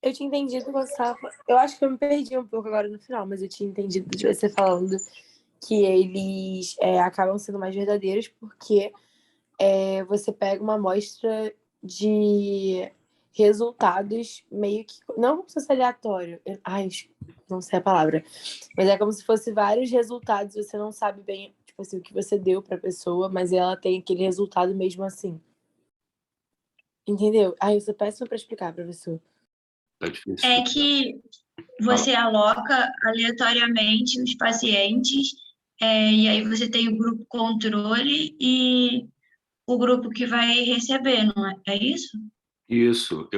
Eu tinha entendido que você estava... Eu acho que eu me perdi um pouco agora no final, mas eu tinha entendido de você falando que eles acabam sendo mais verdadeiros porque você pega uma amostra de resultados meio que... Não como se fosse aleatório. Ai, não sei a palavra. Mas é como se fosse vários resultados. Você não sabe bem, tipo assim, o que você deu para a pessoa, mas ela tem aquele resultado mesmo assim. Entendeu? Ai, eu sou péssima para explicar, professor. Tá difícil. É que você aloca aleatoriamente os pacientes, e aí você tem o grupo controle e o grupo que vai receber, não é? É isso? Isso.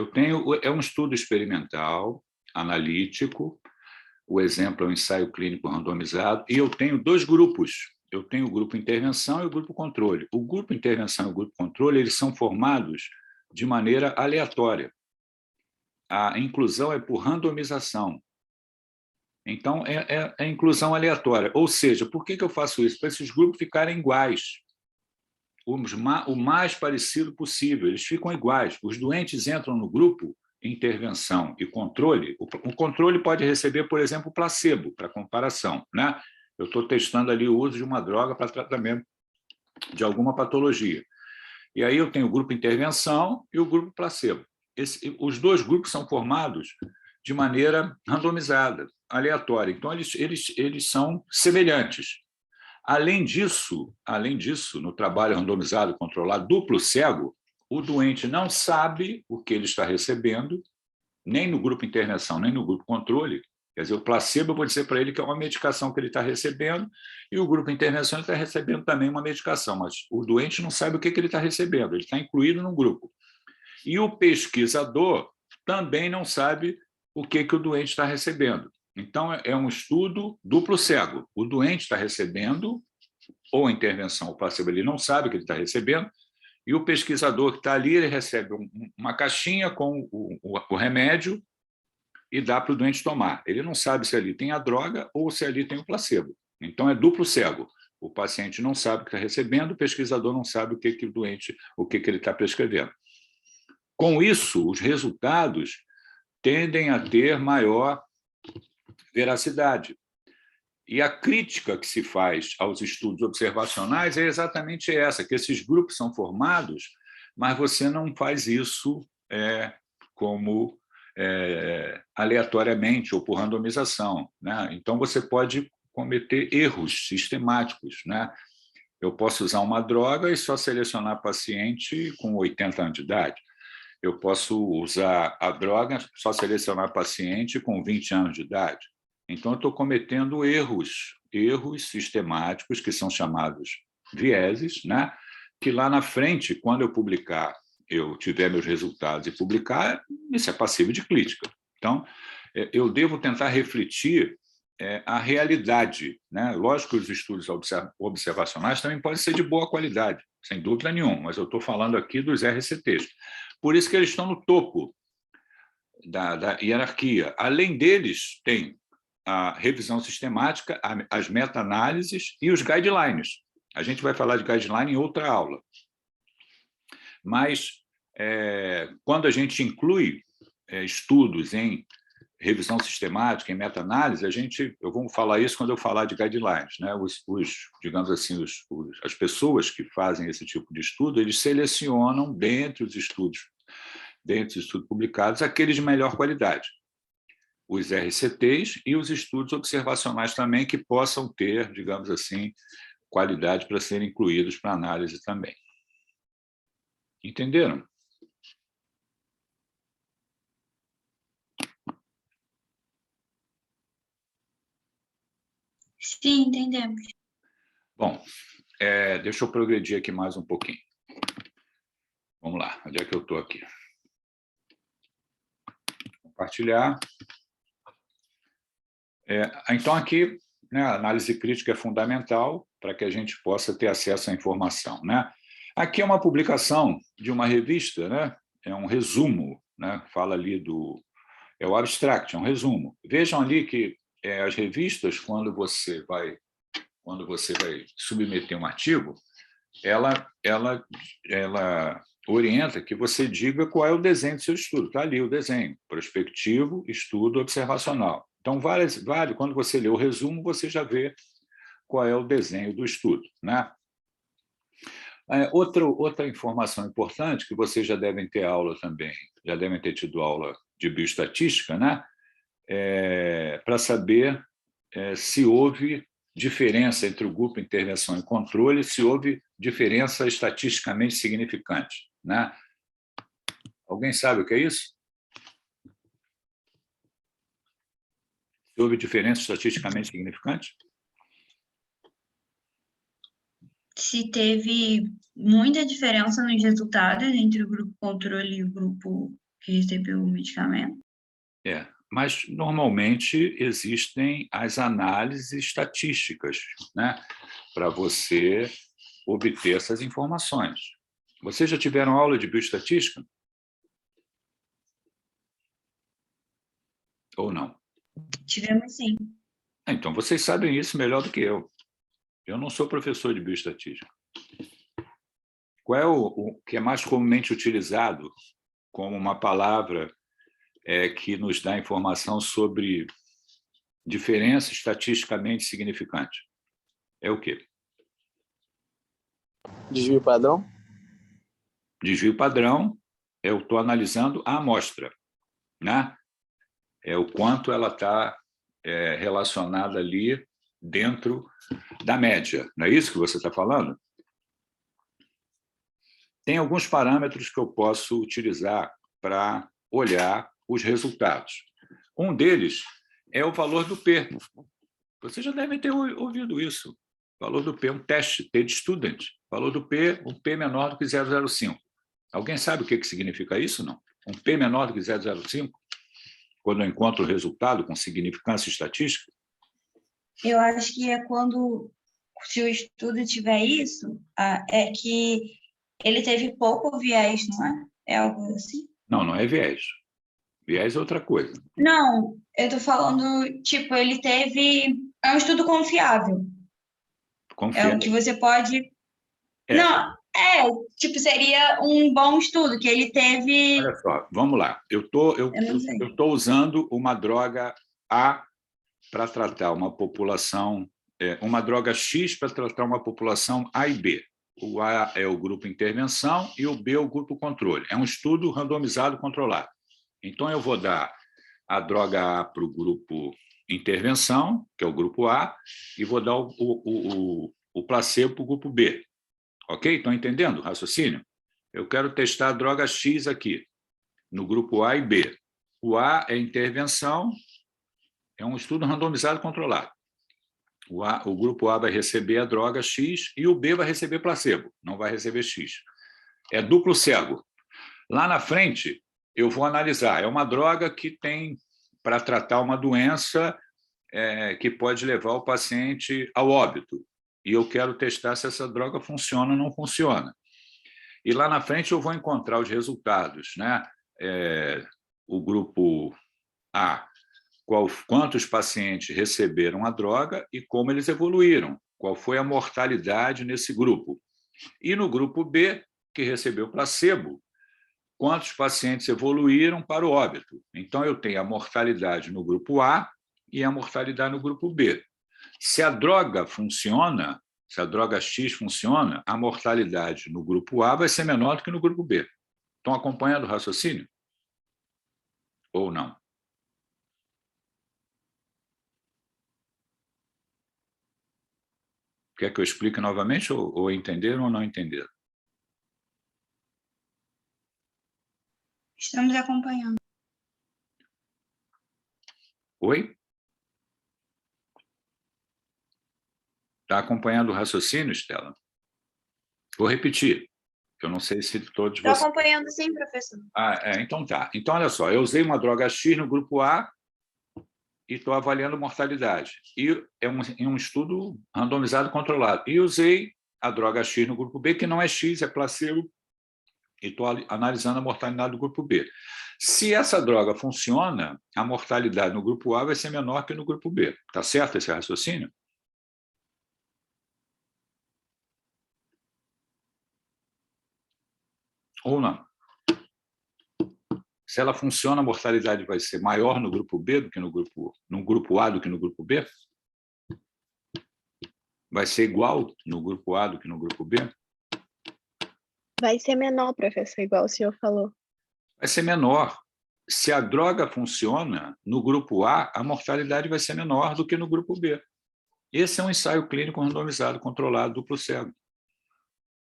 É um estudo experimental, analítico, o exemplo é um ensaio clínico randomizado, e eu tenho dois grupos. Eu tenho o grupo intervenção e o grupo controle. O grupo intervenção e o grupo controle, eles são formados de maneira aleatória. A inclusão é por randomização. Então, é inclusão aleatória. Ou seja, por que eu faço isso? Para esses grupos ficarem iguais. o mais parecido possível, eles ficam iguais. Os doentes entram no grupo intervenção e controle. O controle pode receber, por exemplo, placebo, para comparação, né? Eu estou testando ali o uso de uma droga para tratamento de alguma patologia. E aí eu tenho o grupo intervenção e o grupo placebo. Os dois grupos são formados de maneira randomizada, aleatória. Então, eles são semelhantes. Além disso, no trabalho randomizado, controlado, duplo cego, o doente não sabe o que ele está recebendo, nem no grupo intervenção, nem no grupo controle. Quer dizer, o placebo, eu vou dizer para ele que é uma medicação que ele está recebendo, e o grupo intervenção está recebendo também uma medicação, mas o doente não sabe o que ele está recebendo, ele está incluído no grupo. E o pesquisador também não sabe o que o doente está recebendo. Então, é um estudo duplo cego. O doente está recebendo, ou a intervenção, o placebo, ele não sabe o que ele está recebendo, e o pesquisador que está ali, ele recebe uma caixinha com o remédio e dá para o doente tomar. Ele não sabe se ali tem a droga ou se ali tem o placebo. Então, é duplo cego. O paciente não sabe o que está recebendo, o pesquisador não sabe o que o doente, o que ele está prescrevendo. Com isso, os resultados tendem a ter maior veracidade. E a crítica que se faz aos estudos observacionais é exatamente essa, que esses grupos são formados, mas você não faz isso como aleatoriamente ou por randomização, né? Então, você pode cometer erros sistemáticos, né? Eu posso usar uma droga e só selecionar paciente com 80 anos de idade. Eu posso usar a droga, só selecionar paciente com 20 anos de idade. Então, eu estou cometendo erros sistemáticos, que são chamados vieses, né? Que lá na frente, quando eu publicar, eu tiver meus resultados e publicar, isso é passível de crítica. Então, eu devo tentar refletir a realidade, né? Lógico que os estudos observacionais também podem ser de boa qualidade, sem dúvida nenhuma, mas eu estou falando aqui dos RCTs. Por isso que eles estão no topo da hierarquia. Além deles, tem a revisão sistemática, as meta-análises e os guidelines. A gente vai falar de guideline em outra aula. Mas, quando a gente inclui estudos em revisão sistemática, em meta-análise, eu vou falar isso quando eu falar de guidelines, né? Digamos assim, as pessoas que fazem esse tipo de estudo, eles selecionam dentre os estudos publicados aqueles de melhor qualidade, os RCTs e os estudos observacionais também, que possam ter, digamos assim, qualidade para serem incluídos para análise também. Entenderam? Sim, entendemos. Bom, deixa eu progredir aqui mais um pouquinho. Vamos lá, onde é que eu estou aqui? Compartilhar. Então, aqui, né, a análise crítica é fundamental para que a gente possa ter acesso à informação, né? Aqui é uma publicação de uma revista, né? É um resumo, né? Fala ali é o abstract, é um resumo. Vejam ali que as revistas, quando você vai submeter um artigo, ela orienta que você diga qual é o desenho do seu estudo. Está ali o desenho: prospectivo, estudo, observacional. Então, quando você lê o resumo, você já vê qual é o desenho do estudo, né? Outra informação importante, que vocês já devem ter aula também, já devem ter tido aula de bioestatística, né? Para saber se houve diferença entre o grupo intervenção e controle, se houve diferença estatisticamente significante, né? Alguém sabe o que é isso? Se houve diferença estatisticamente significante? Se teve muita diferença nos resultados entre o grupo controle e o grupo que recebeu o medicamento? Mas, normalmente, existem as análises estatísticas, né, para você obter essas informações. Vocês já tiveram aula de bioestatística? Ou não? Tivemos, sim. Então, vocês sabem isso melhor do que eu. Eu não sou professor de bioestatística. Qual é o que é mais comumente utilizado como uma palavra que nos dá informação sobre diferença estatisticamente significante? É o quê? Desvio padrão? Desvio padrão, eu estou analisando a amostra, né? É o quanto ela está relacionada ali dentro da média. Não é isso que você está falando? Tem alguns parâmetros que eu posso utilizar para olhar os resultados. Um deles é o valor do P. Você já deve ter ouvido isso. O valor do P é um teste, T de student. O valor do P, um P menor do que 0,05. Alguém sabe o que significa isso, não? Um P menor do que 0,05? Quando eu encontro o resultado com significância estatística? Eu acho que é quando, se o estudo tiver isso, é que ele teve pouco viés, não é? É algo assim? Não, não é viés. Viés é outra coisa. Não, eu tô falando, tipo, ele teve... É um estudo confiável. É Confia. o que você pode... É. Não, tipo, seria um bom estudo, que ele teve... Olha só, vamos lá. Eu tô usando uma droga A para tratar uma população, uma droga X para tratar uma população A e B. O A é o grupo intervenção e o B é o grupo controle. É um estudo randomizado controlado. Então, eu vou dar a droga A para o grupo intervenção, que é o grupo A, e vou dar o placebo para o grupo B. Ok? Estão entendendo o raciocínio? Eu quero testar a droga X aqui, no grupo A e B. O A é intervenção, é um estudo randomizado controlado. O grupo A vai receber a droga X e o B vai receber placebo, não vai receber X. É duplo cego. Lá na frente, eu vou analisar. É uma droga que tem para tratar uma doença que pode levar o paciente ao óbito. E eu quero testar se essa droga funciona ou não funciona. E lá na frente eu vou encontrar os resultados, né? O grupo A, quantos pacientes receberam a droga e como eles evoluíram, qual foi a mortalidade nesse grupo. E no grupo B, que recebeu placebo, quantos pacientes evoluíram para o óbito. Então, eu tenho a mortalidade no grupo A e a mortalidade no grupo B. Se a droga funciona, se a droga X funciona, a mortalidade no grupo A vai ser menor do que no grupo B. Estão acompanhando o raciocínio? Ou não? Quer que eu explique novamente ou entenderam ou não entenderam? Estamos acompanhando. Oi? Está acompanhando o raciocínio, Estela? Vou repetir. Eu não sei se todos Estou vocês... acompanhando sim, professor. Então tá. Então, olha só, eu usei uma droga X no grupo A e estou avaliando mortalidade. E é um estudo randomizado controlado. E usei a droga X no grupo B, que não é X, é placebo, e estou analisando a mortalidade do grupo B. Se essa droga funciona, a mortalidade no grupo A vai ser menor que no grupo B. Está certo esse raciocínio? Ou não? Se ela funciona, a mortalidade vai ser maior no grupo B do que no grupo A do que no grupo B? Vai ser igual no grupo A do que no grupo B? Vai ser menor, professor, igual o senhor falou. Vai ser menor. Se a droga funciona, no grupo A, a mortalidade vai ser menor do que no grupo B. Esse é um ensaio clínico randomizado, controlado, duplo cego.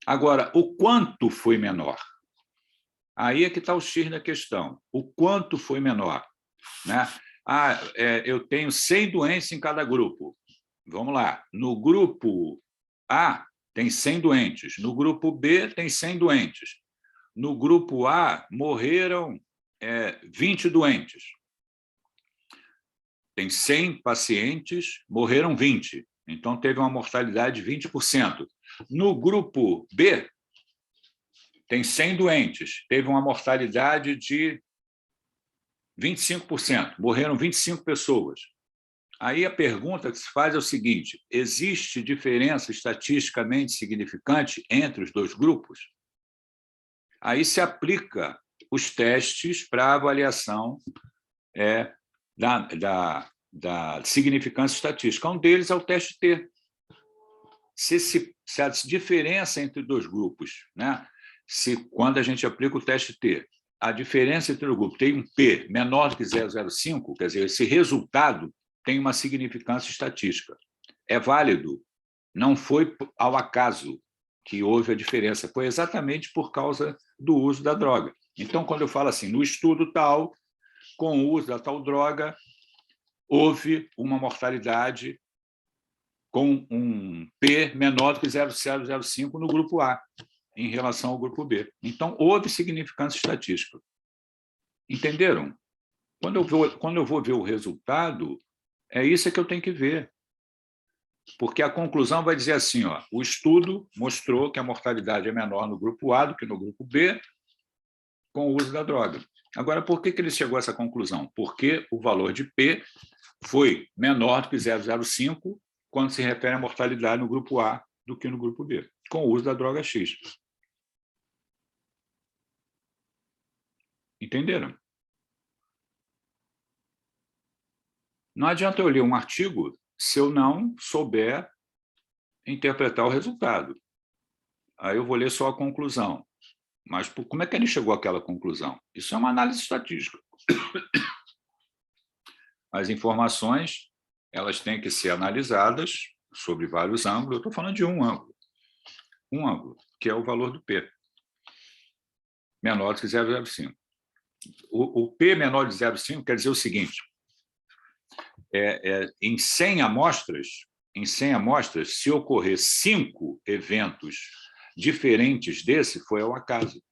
Agora, o quanto foi menor? Aí é que está o X da questão. O quanto foi menor? Né? Eu tenho 100 doentes em cada grupo. Vamos lá. No grupo A, tem 100 doentes. No grupo B, tem 100 doentes. No grupo A, morreram 20 doentes. Tem 100 pacientes, morreram 20. Então, teve uma mortalidade de 20%. No grupo B, tem 100 doentes, teve uma mortalidade de 25%, morreram 25 pessoas. Aí a pergunta que se faz é o seguinte: existe diferença estatisticamente significante entre os dois grupos? Aí se aplica os testes para avaliação da significância estatística. Um deles é o teste T. Se a diferença entre dois grupos, né? Se quando a gente aplica o teste T, a diferença entre o grupo tem um P menor do que 0,05, quer dizer, esse resultado tem uma significância estatística. É válido. Não foi ao acaso que houve a diferença, foi exatamente por causa do uso da droga. Então, quando eu falo assim, no estudo tal, com o uso da tal droga, houve uma mortalidade com um P menor do que 0,005 no grupo A, em relação ao grupo B. Então, houve significância estatística. Entenderam? Quando eu vou ver o resultado, é isso que eu tenho que ver. Porque a conclusão vai dizer assim, ó, o estudo mostrou que a mortalidade é menor no grupo A do que no grupo B com o uso da droga. Agora, por que ele chegou a essa conclusão? Porque o valor de P foi menor do que 0,05 quando se refere à mortalidade no grupo A do que no grupo B, com o uso da droga X. Entenderam? Não adianta eu ler um artigo se eu não souber interpretar o resultado. Aí eu vou ler só a conclusão. Mas como é que ele chegou àquela conclusão? Isso é uma análise estatística. As informações, elas têm que ser analisadas sobre vários ângulos. Eu estou falando de um ângulo, que é o valor do P, menor do que 0,05. O P menor de 0,5 quer dizer o seguinte, em 100 amostras, se ocorrer 5 eventos diferentes desse, foi ao acaso.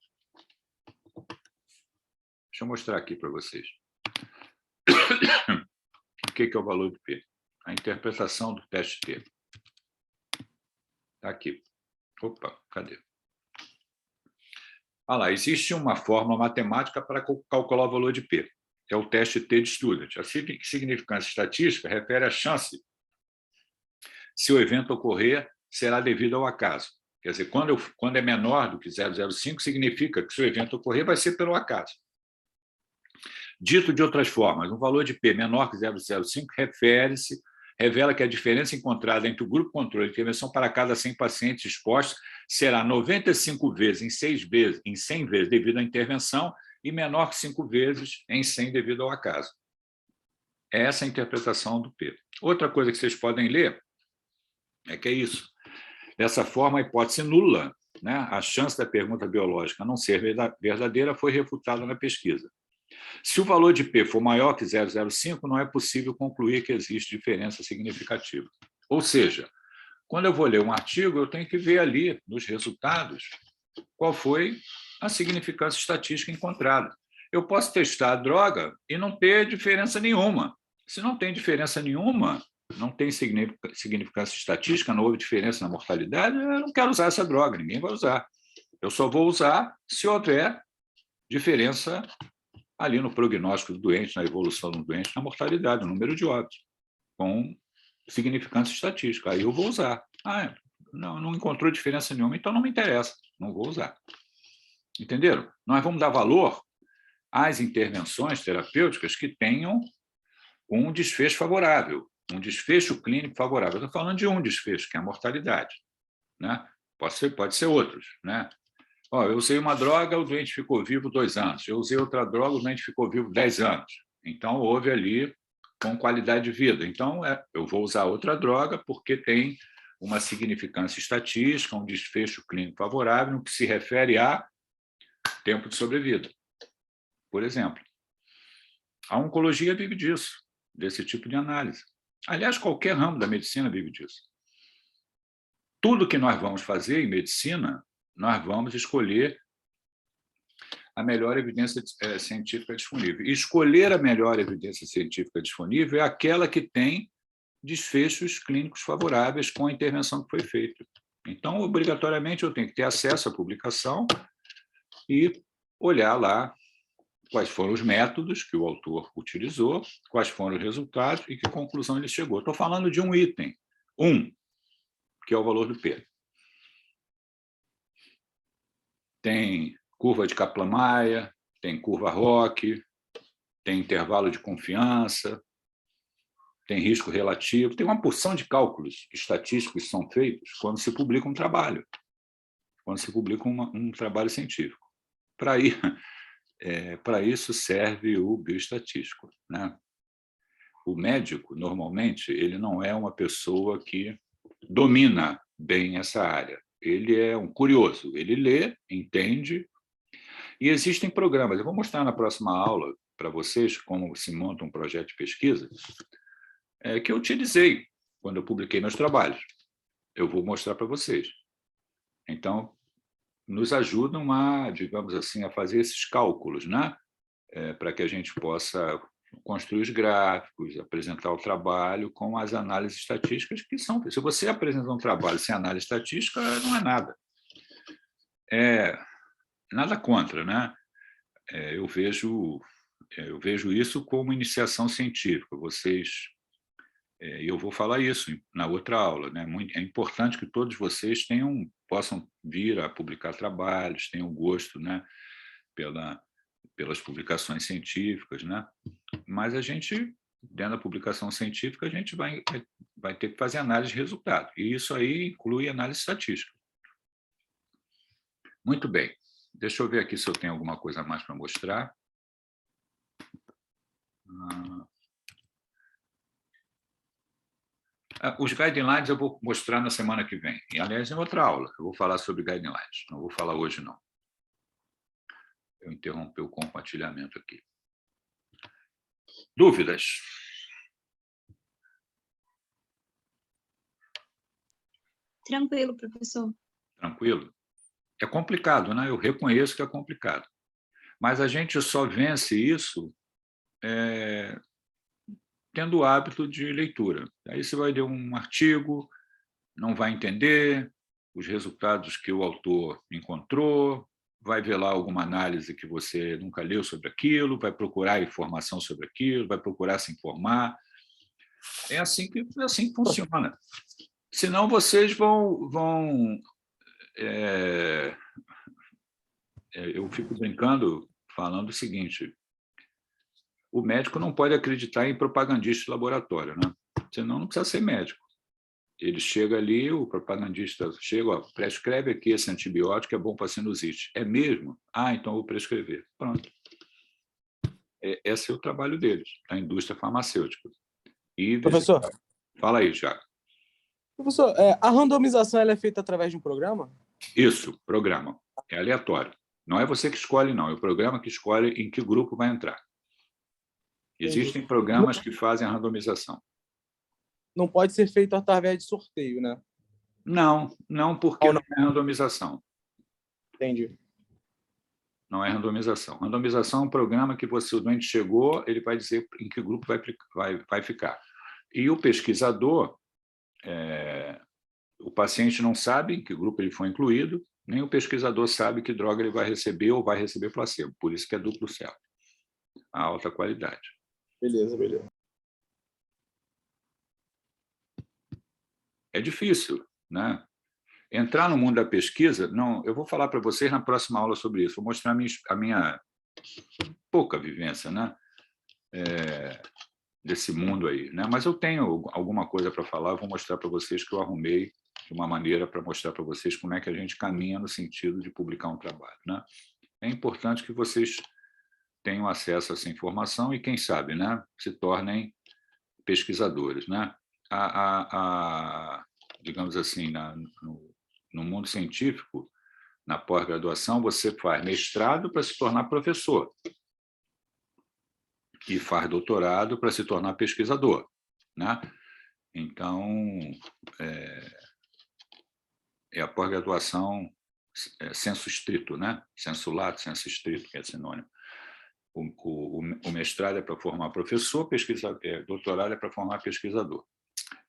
Deixa eu mostrar aqui para vocês. O que é o valor do P? A interpretação do teste T. Está aqui. Opa, cadê? Olha lá, existe uma fórmula matemática para calcular o valor de P. É o teste T de Student. A significância estatística refere à chance se o evento ocorrer será devido ao acaso. Quer dizer, quando é menor do que 0,05, significa que se o evento ocorrer vai ser pelo acaso. Dito de outras formas, um valor de P menor que 0,05 revela que a diferença encontrada entre o grupo controle e intervenção para cada 100 pacientes expostos será 95 vezes em 100 vezes devido à intervenção e menor que 5 vezes em 100 devido ao acaso. Essa é a interpretação do P. Outra coisa que vocês podem ler é que é isso. Dessa forma, a hipótese nula, né, a chance da pergunta biológica não ser verdadeira foi refutada na pesquisa. Se o valor de P for maior que 0,05, não é possível concluir que existe diferença significativa. Ou seja, quando eu vou ler um artigo, eu tenho que ver ali, nos resultados, qual foi a significância estatística encontrada. Eu posso testar a droga e não ter diferença nenhuma. Se não tem diferença nenhuma, não tem significância estatística, não houve diferença na mortalidade, eu não quero usar essa droga, ninguém vai usar. Eu só vou usar se houver diferença ali no prognóstico do doente, na evolução do doente, na mortalidade, no número de óbitos, com significância estatística. Aí eu vou usar. Não encontrou diferença nenhuma, então não me interessa, não vou usar. Entenderam? Nós vamos dar valor às intervenções terapêuticas que tenham um desfecho favorável, um desfecho clínico favorável. Eu estou falando de um desfecho, que é a mortalidade, né? Pode ser outros, né? Eu usei uma droga, o doente ficou vivo 2 anos. Eu usei outra droga, o doente ficou vivo 10 anos. Então, houve ali com qualidade de vida. Então, eu vou usar outra droga porque tem uma significância estatística, um desfecho clínico favorável no que se refere a tempo de sobrevida, por exemplo. A oncologia vive disso, desse tipo de análise. Aliás, qualquer ramo da medicina vive disso. Tudo que nós vamos fazer em medicina, nós vamos escolher a melhor evidência científica disponível. E escolher a melhor evidência científica disponível é aquela que tem desfechos clínicos favoráveis com a intervenção que foi feita. Então, obrigatoriamente, eu tenho que ter acesso à publicação e olhar lá quais foram os métodos que o autor utilizou, quais foram os resultados e que conclusão ele chegou. Estou falando de um item, que é o valor do P. Tem curva de Kaplan-Meier, tem curva ROC, tem intervalo de confiança, tem risco relativo, tem uma porção de cálculos estatísticos que são feitos quando se publica um trabalho, quando se publica um trabalho científico. Para isso serve o bioestatístico, né? O médico, normalmente, ele não é uma pessoa que domina bem essa área. Ele é um curioso, ele lê, entende, e existem programas. Eu vou mostrar na próxima aula para vocês como se monta um projeto de pesquisa, que eu utilizei quando eu publiquei meus trabalhos. Eu vou mostrar para vocês. Então, nos ajudam a, digamos assim, a fazer esses cálculos, né? Para que a gente possa construir os gráficos, apresentar o trabalho com as análises estatísticas que são. Se você apresenta um trabalho sem análise estatística, não é nada. Nada contra, né? Eu vejo isso como iniciação científica. Eu vou falar isso na outra aula, né? É importante que todos vocês possam vir a publicar trabalhos, tenham gosto, né? Pelas publicações científicas, né? Mas a gente, dentro da publicação científica, a gente vai ter que fazer análise de resultado. E isso aí inclui análise estatística. Muito bem. Deixa eu ver aqui se eu tenho alguma coisa a mais para mostrar. Os guidelines eu vou mostrar na semana que vem. E, aliás, em outra aula, eu vou falar sobre guidelines. Não vou falar hoje, não. Eu interrompi o compartilhamento aqui. Dúvidas? Tranquilo, professor. Tranquilo? É complicado, né? Eu reconheço que é complicado. Mas a gente só vence isso tendo o hábito de leitura. Aí você vai ler um artigo, não vai entender os resultados que o autor encontrou, vai ver lá alguma análise que você nunca leu sobre aquilo, vai procurar informação sobre aquilo, vai procurar se informar. É assim que funciona. Senão vocês eu fico brincando, falando o seguinte: o médico não pode acreditar em propagandista de laboratório, né? Senão não precisa ser médico. Ele chega ali, o propagandista chega, prescreve aqui esse antibiótico, é bom para sinusite. É mesmo? Então eu vou prescrever. Pronto. Esse é o trabalho deles, da indústria farmacêutica. Professor. Fala aí, Thiago. Professor, a randomização ela é feita através de um programa? Isso, programa. É aleatório. Não é você que escolhe, não. É o programa que escolhe em que grupo vai entrar. Existem programas que fazem a randomização. Não pode ser feito através de sorteio, né? Não, porque não é randomização. Entendi. Não é randomização. Randomização é um programa que o doente chegou, ele vai dizer em que grupo vai ficar. E o pesquisador, o paciente não sabe em que grupo ele foi incluído, nem o pesquisador sabe que droga ele vai receber ou vai receber placebo. Por isso que é duplo cego. A alta qualidade. Beleza. É difícil, né? Entrar no mundo da pesquisa, não, eu vou falar para vocês na próxima aula sobre isso, vou mostrar a minha pouca vivência, né? Desse mundo aí, né? Mas eu tenho alguma coisa para falar, vou mostrar para vocês que eu arrumei de uma maneira para mostrar para vocês como é que a gente caminha no sentido de publicar um trabalho, né? É importante que vocês tenham acesso a essa informação e, quem sabe, né, se tornem pesquisadores, né? Digamos assim, no mundo científico, na pós-graduação, você faz mestrado para se tornar professor e faz doutorado para se tornar pesquisador, né? Então, a pós-graduação sensu estrito, né? Sensu lato, sensu estrito, que é sinônimo. O mestrado é para formar professor, doutorado é para formar pesquisador.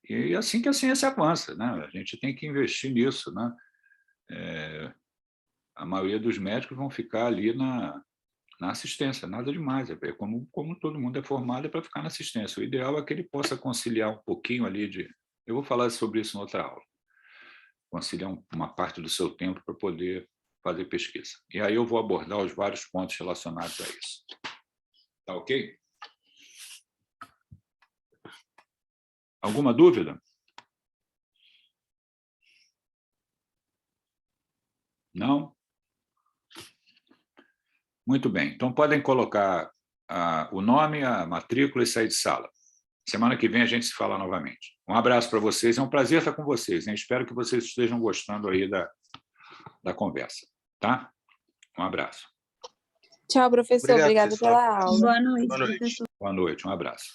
E assim que a ciência avança, né? A gente tem que investir nisso, né? A maioria dos médicos vão ficar ali na assistência, nada demais. Como todo mundo é formado, é para ficar na assistência. O ideal é que ele possa conciliar um pouquinho ali de... Eu vou falar sobre isso em outra aula. Conciliar uma parte do seu tempo para poder fazer pesquisa. E aí eu vou abordar os vários pontos relacionados a isso. Tá ok? Alguma dúvida? Não? Muito bem. Então, podem colocar o nome, a matrícula e sair de sala. Semana que vem a gente se fala novamente. Um abraço para vocês. É um prazer estar com vocês, hein? Espero que vocês estejam gostando aí da conversa. Tá? Um abraço. Tchau, professor. Obrigado, Obrigada pessoal. pela aula. Boa noite, Boa noite. professor. Boa noite. Um abraço.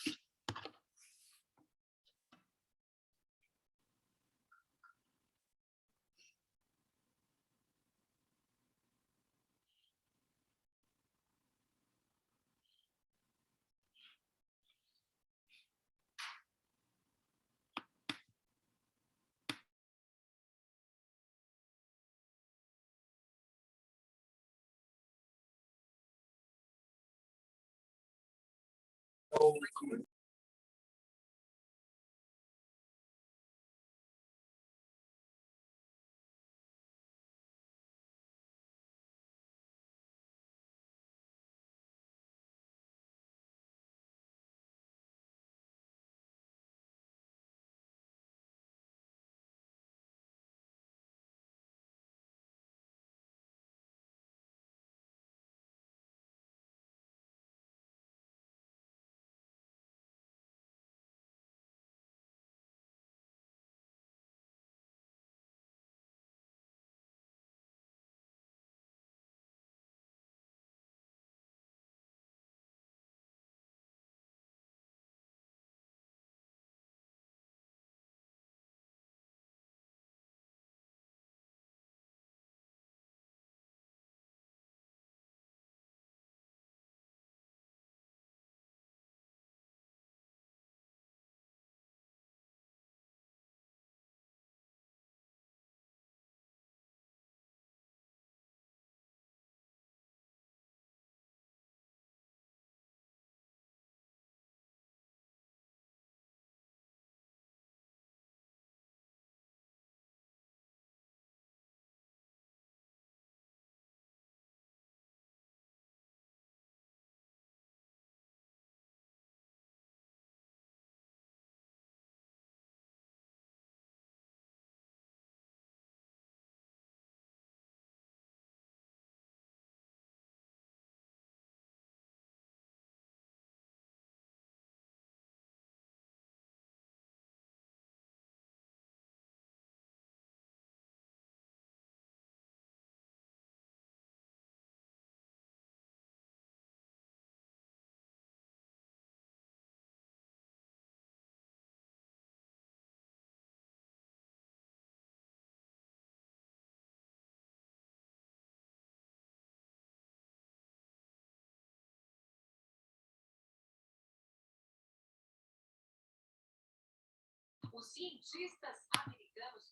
Os cientistas americanos